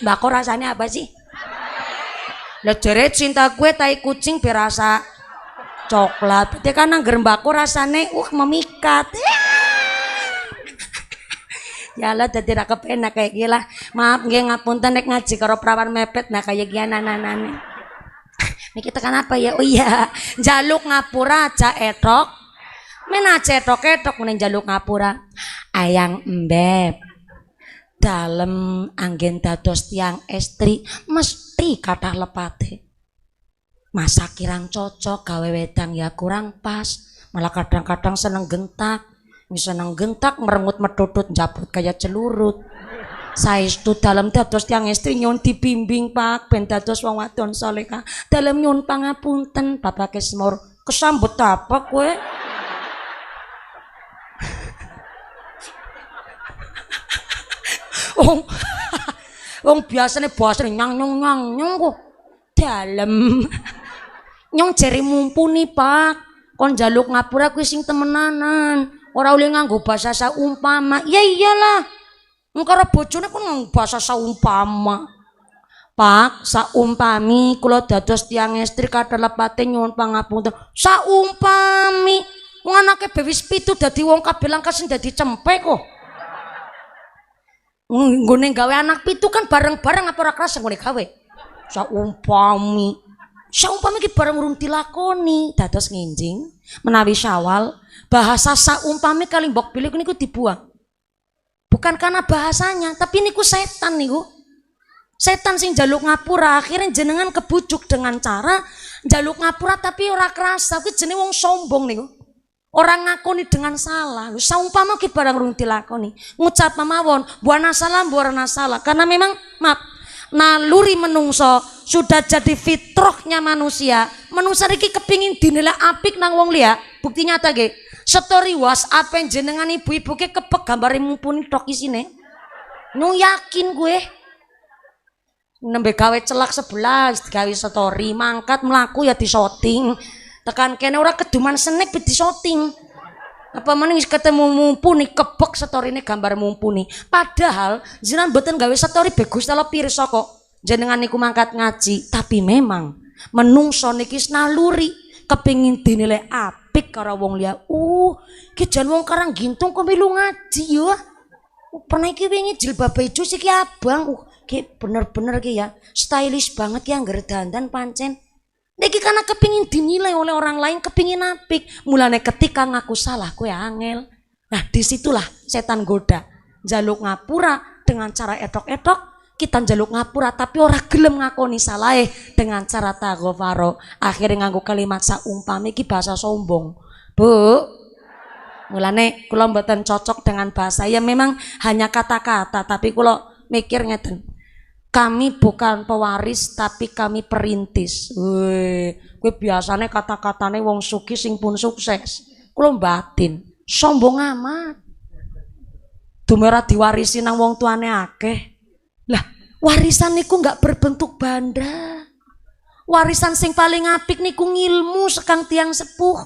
Mbako rasanya apa sih? Lah jere cinta gue tai kucing berasa coklat. Berarti kan angger mbako rasane memikat. Ya Allah dadi ra kepenak kayak gila. Maaf nggih ngapunten nek ngaji karo prawan mepet nah kayak gini anak-anakane. Niki tekan apa ya? Oh iya, jaluk ngapura aja etok. Men aja etok-etok menen jaluk ngapura. Ayang embeb. Dalem anggen dados tiang estri mesti kathah lepate. Masa kirang cocok gawe wedang ya kurang pas. Malah kadang-kadang seneng gentak. Seneng gentak merengut metutut njabut kayak celurut. Saestu dalem dados tiyang estri nyuwun dibimbing Pak ben dados wong wadon salehah. Dalem nyuwun pangapunten Bapak Kesmur. Kesambet apa kowe? Wong biasane basane nyang nyong kok dalem. Nyong jere mumpuni Pak. Kon njaluk ngapura kuwi sing temenanan. Ora oleh nganggo basa saumpama. Ya iyalah. Karo bojone kon nganggo basa saumpama. Pak, saumpami kula dados tiyang estri kadhelepate nyuwun pangapunten. Saumpami wong anake bewis 7 dadi wong kabeh langkas sing dadi cempek kok. Nggone gawe anak 7 kan bareng-bareng apa ora kerasa nggone gawe. Saumpami ki bareng urung dilakoni dados nginjing menawi Syawal bahasa saumpami kali mbok pilih niku dibuang. Bukan karena bahasanya, tapi niku setan niku. Setan sing jaluk ngapura, akhirnya jenengan kebujuk dengan cara jaluk ngapura tapi ora kerasa. Kuwi jenenge wong sombong niku. Orang ngakoni dengan salah. Saumpama ki barang rung dilakoni. Ngucap mawon, buana salam, buana salah. Karena memang maaf, naluri menungso sudah jadi fitrahnya manusia. Manusia iki kepingin dinilai apik nang wong liya. Bukti nyata ge. Story WhatsApp jenengan ibu-ibu ke kepek gambare mumpuni tok isine. Nu yakin gue. Nembe gawe celak 11 gawe story mangkat mlaku ya disoting. Tekan kene ora keduman snack di shooting. Apa meneh ketemu mumpuni kebek storine gambar mumpuni. Padahal jenengan mboten gawe story bagus telo pirsa kok. Jenengan niku mangkat ngaji, tapi memang menungso niki naluri kepingin dinilai apik karo wong liya. Ki jan wong Karang Gintung kok melu ngaji yo. Pernah iki wingi jilbab ijo iki abang. Ki bener-bener ki ya, stylish banget ki angger dandan pancen. Niki karena kepingin dinilai oleh orang lain, kepingin apik. Mulane ketika ngaku salah kowe angel. Nah, disitulah setan goda. Jaluk ngapura dengan cara etok-etok. Kita jaluk ngapura tapi ora gelem ngakoni salahe dengan cara taghfaro. Akhirnya nganggo kalimat saumpami iki bahasa sombong. Bu, mulane kula mboten cocok dengan bahasa ya memang hanya kata-kata tapi kula mikir ngeten. Kami bukan pewaris tapi kami perintis. Wih, kowe biasane kata-katane wong sugih sing pun sukses. Kula batin, sombong amat. Dumera diwarisi nang wong tuane akeh. Lah, warisan niku enggak berbentuk benda. Warisan sing paling apik niku ngilmu sekang tiang sepuh.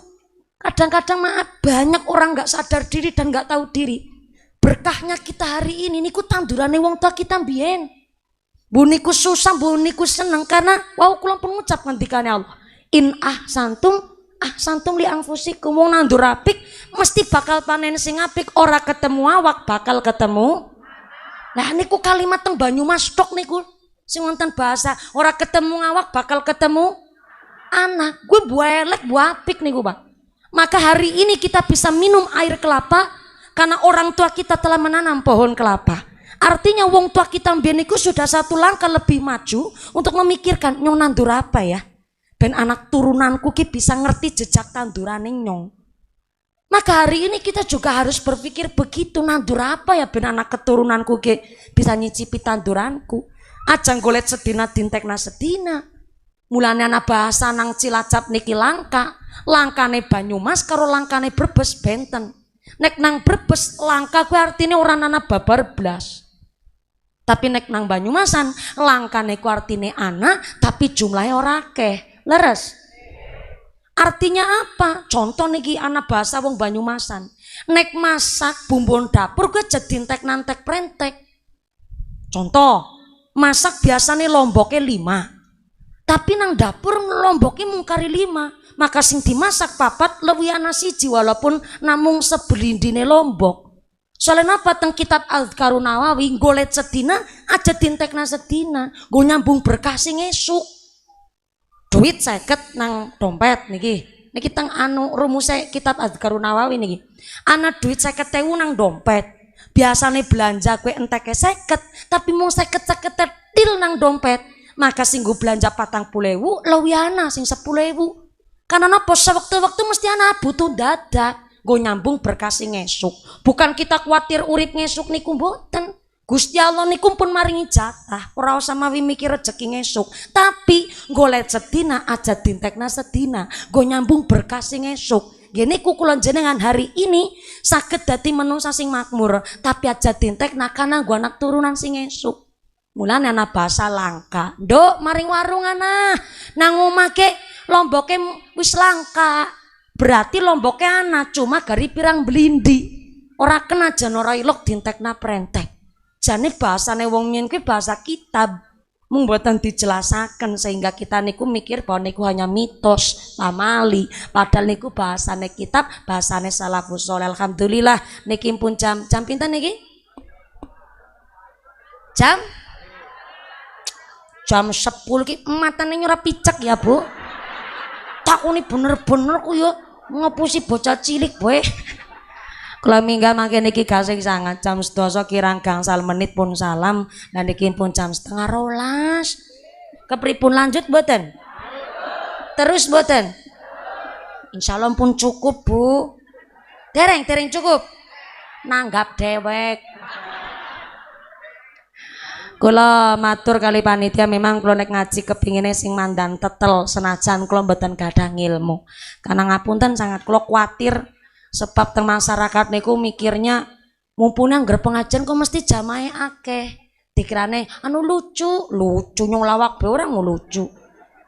Kadang-kadang maaf banyak orang nggak sadar diri dan nggak tahu diri. Berkahnya kita hari ini niku tandurane wong tua kita mbiyen. Bu niku susah, bu niku seneng karena wau kula pun ngucap ngendikane Allah. In ahsantum li anfusikum, wong nandur apik mesti bakal panen sing apik, ora ketemu awak bakal ketemu. Nah niku kalimat teng Banyumas tok niku sing wonten bahasa ora ketemu awak bakal ketemu anak. Gue buelek bu apik niku Pak. Maka hari ini kita bisa minum air kelapa karena orang tua kita telah menanam pohon kelapa. Artinya wong tua kita mbiyen niku sudah satu langkah lebih maju untuk memikirkan nyong nandur apa ya. Ben anak turunanku ki bisa ngerti jejak tandurane nyong. Maka hari ini kita juga harus berpikir begitu, nandur apa ya ben anak keturunanku ki bisa nyicipi tanduranku. Aja golet sedina dintekna sedina. Mulane ana bahasa nang Cilacap niki langka. Langkane Banyumas karo langkane Brebes benten. Nek nang Brebes langka kuwi artine ora ana babar blas. Tapi nek nang Banyumasan langkane ku artine ana tapi jumlahnya ora akeh. Leres? Artinya apa? Contoh niki ana bahasa wong Banyumasan. Nek masak bumbon dapur kuwi aja dintek nantek prentek. Contoh, masak biasanya lomboknya 5. Tapi nang dapur lomboknya mungkari 5. Maka sing dimasak papat lebih ana siji walaupun namung sebelindine lombok. Soalnya apa teng kitab Al-Adhkarun Nawawi golet sedina aja dintekna sedina, go nyambung berkah sing esuk. Duit 50 nang dompet niki. Niki teng anu rumusé kitab Al-Adhkarun Nawawi niki. Ana duit 50.000 nang dompet. Biasane belanja kue enteke 50, tapi mau 50 til nang dompet. Maka sing go belanja 40.000 luwih ana sing 10.000. Karena napa sewaktu-waktu mesti anak butuh dadak go nyambung berkah sing esuk. Bukan kita khawatir urip ngesuk niku mboten. Gusti Allah niku pun maringi jatah, ora usah mawi mikir rezeki ngesuk. Tapi golet sedina aja dintekna sedina, go nyambung berkah sing esuk. Gini kula jenengan hari ini saged dadi menungsa sing makmur, tapi aja dintekna karena gua anak turunan sing esuk. Mulane ana bahasa langka. Nduk maring warung ana nang omake lomboknya wis langka. Berarti lomboknya ana cuma gari pirang belindi. Ora kena jan ora ilok dintekna prentek. Jane bahasane wong yen kuwi bahasa kitab. Mung mboten dijelasaken sehingga kita niku mikir bahwa niku hanya mitos, pamali. Padahal niku bahasane kitab, bahasane salafus sholeh. Alhamdulillah niki pun jam pinten niki? Jam 10 ki matane ora picek ya, Bu. Takuni bener-bener ku yo ngepusi bocah cilik boy. Kula minggat mangke niki gasing sangat jam 12 kirang gangsal menit pun salam dan niki pun jam 11:30. Kepripun lanjut mboten? Terus mboten? Insyaallah pun cukup, Bu. Dereng cukup. Nanggap dewek. Kula matur kali panitia memang kula nek ngaji kepingine sing mandan tetel senajan kula mboten gadah ngilmu. Karena ngapunten sangat kula kuatir sebab teng masyarakat niku mikirnya mumpune anggar pengajian kok mesti jamahe akeh. Dikirane anu lucu nyung lawak be ora lucu.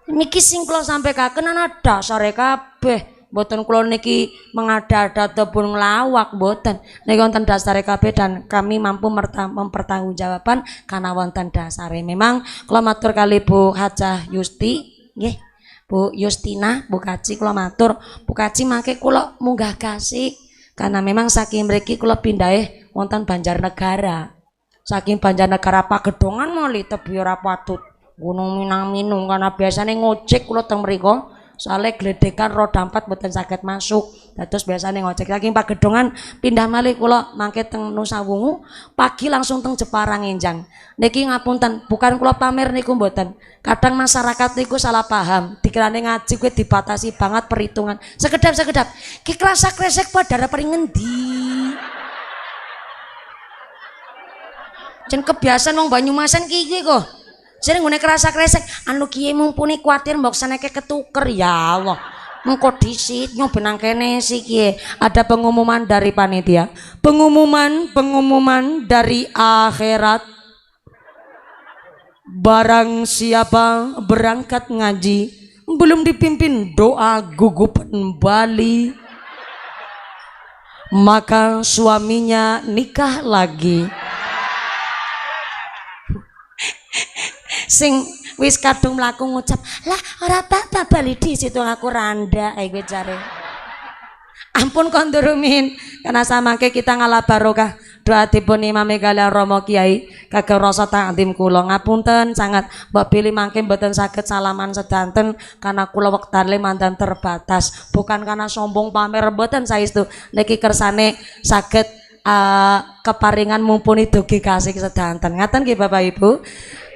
Niki sing kula sampaikan ana dasare kabeh. Mboten kula niki mengada-ada ataupun ngelawak mboten. Niki wonten dasare kabeh dan kami mampu mempertanggungjawaban karena wonten dasare. Memang kula matur kali Bu Hajah Yusti nggih. Bu Yustina, Bu Kaci kula matur. Bu Kaci mangke kula munggah kasih karena memang saking mriki kula pindahe wonten Banjarnegara. Saking Banjarnegara Pagedongan mali tebi ora patut. Gunung Minang-Minung karena biasanya ngojek kula teng mriku. Soalnya gledekan roda 4 mboten saged masuk. Terus biasanya ngojek saking Pagedongan pindah malih kula mangke teng Nusa Wungu, pagi langsung teng Jepara Ngenjang. Niki ngapunten, bukan kula pamer niku mboten. Kadang masyarakat niku salah paham, dikirane ngaji kuwi dibatasi banget perhitungan. Sekedap. Ki krasak-kresek padha paring ngendi? Jen kebiasaan wong Banyumasan ki kok. Jadi ngene kerasa-kresek anu kiye mumpuni kuatir mbok saneke ketuker ya Allah. Mengko disit nyobenang kene sih kiye. Ada pengumuman dari panitia. Pengumuman dari akhirat. Barang siapa berangkat ngaji belum dipimpin doa gugupan Bali. maka suaminya nikah lagi. Sing wis kadung mlaku ngucap, "Lah ora apa-apa bali di situ aku randa." Kowe jare. Ampun kondurumin, karena samangke kita ngalah barokah. Doatipun Imam Megalya Romo Kiai kagem rasa takdim kula ngapunten sangat mbok pilih mangke mboten saged salaman sedanten karena kula wektane mandan terbatas, bukan karena sombong pamer mboten saestu niki kersane saged keparingan mumpuni dugi kasih sedanten. Ngaten nggih Bapak Ibu.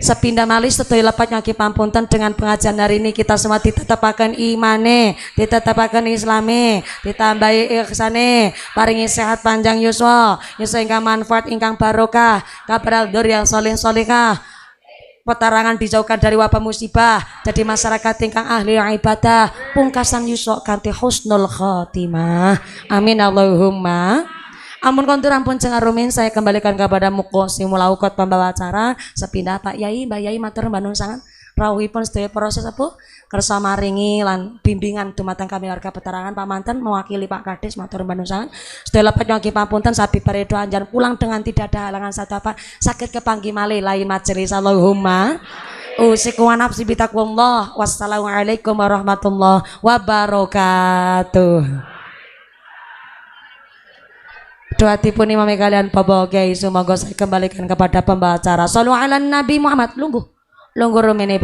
Sepindah malih sedaya lepat nyaki pampunten dengan pengajian hari ini kita semua ditetapaken imane, ditetapaken islame, ditambahi ihsane, paringi sehat panjang yuswa, yuswa ingkang manfaat ingkang barokah, kabar yang soleh solehah, petarangan dijauhkan dari wabah musibah, jadi masyarakat ingkang ahli ibadah, pungkasan yuswa kanthi husnul khotimah. Amin Allahumma. Amun kontur ampun cengarumin saya kembalikan kepada Mukosi Mulaukot pembawa acara sepindah Pak Yai Mbak Yai matur Bandung sangat rawuhipun sedaya proses apa kersa maringi lan bimbingan dumateng kami warga petarangan pamanten mewakili Pak Kades matur Bandung sangat sedaya lepat nyuwun pamunten sabi paredo anjan pulang dengan tidak ada halangan sadapa sakit kepanggih malih lain majelis Allahumma usiku wa nafsi bitaqwallah. Wassalamualaikum warahmatullahi wabarakatuh. Doatipun Imam kalian Bapak Kiai semoga saya kembalikan kepada pembawa acara. Shallu ala Nabi Muhammad. Lungguh rumene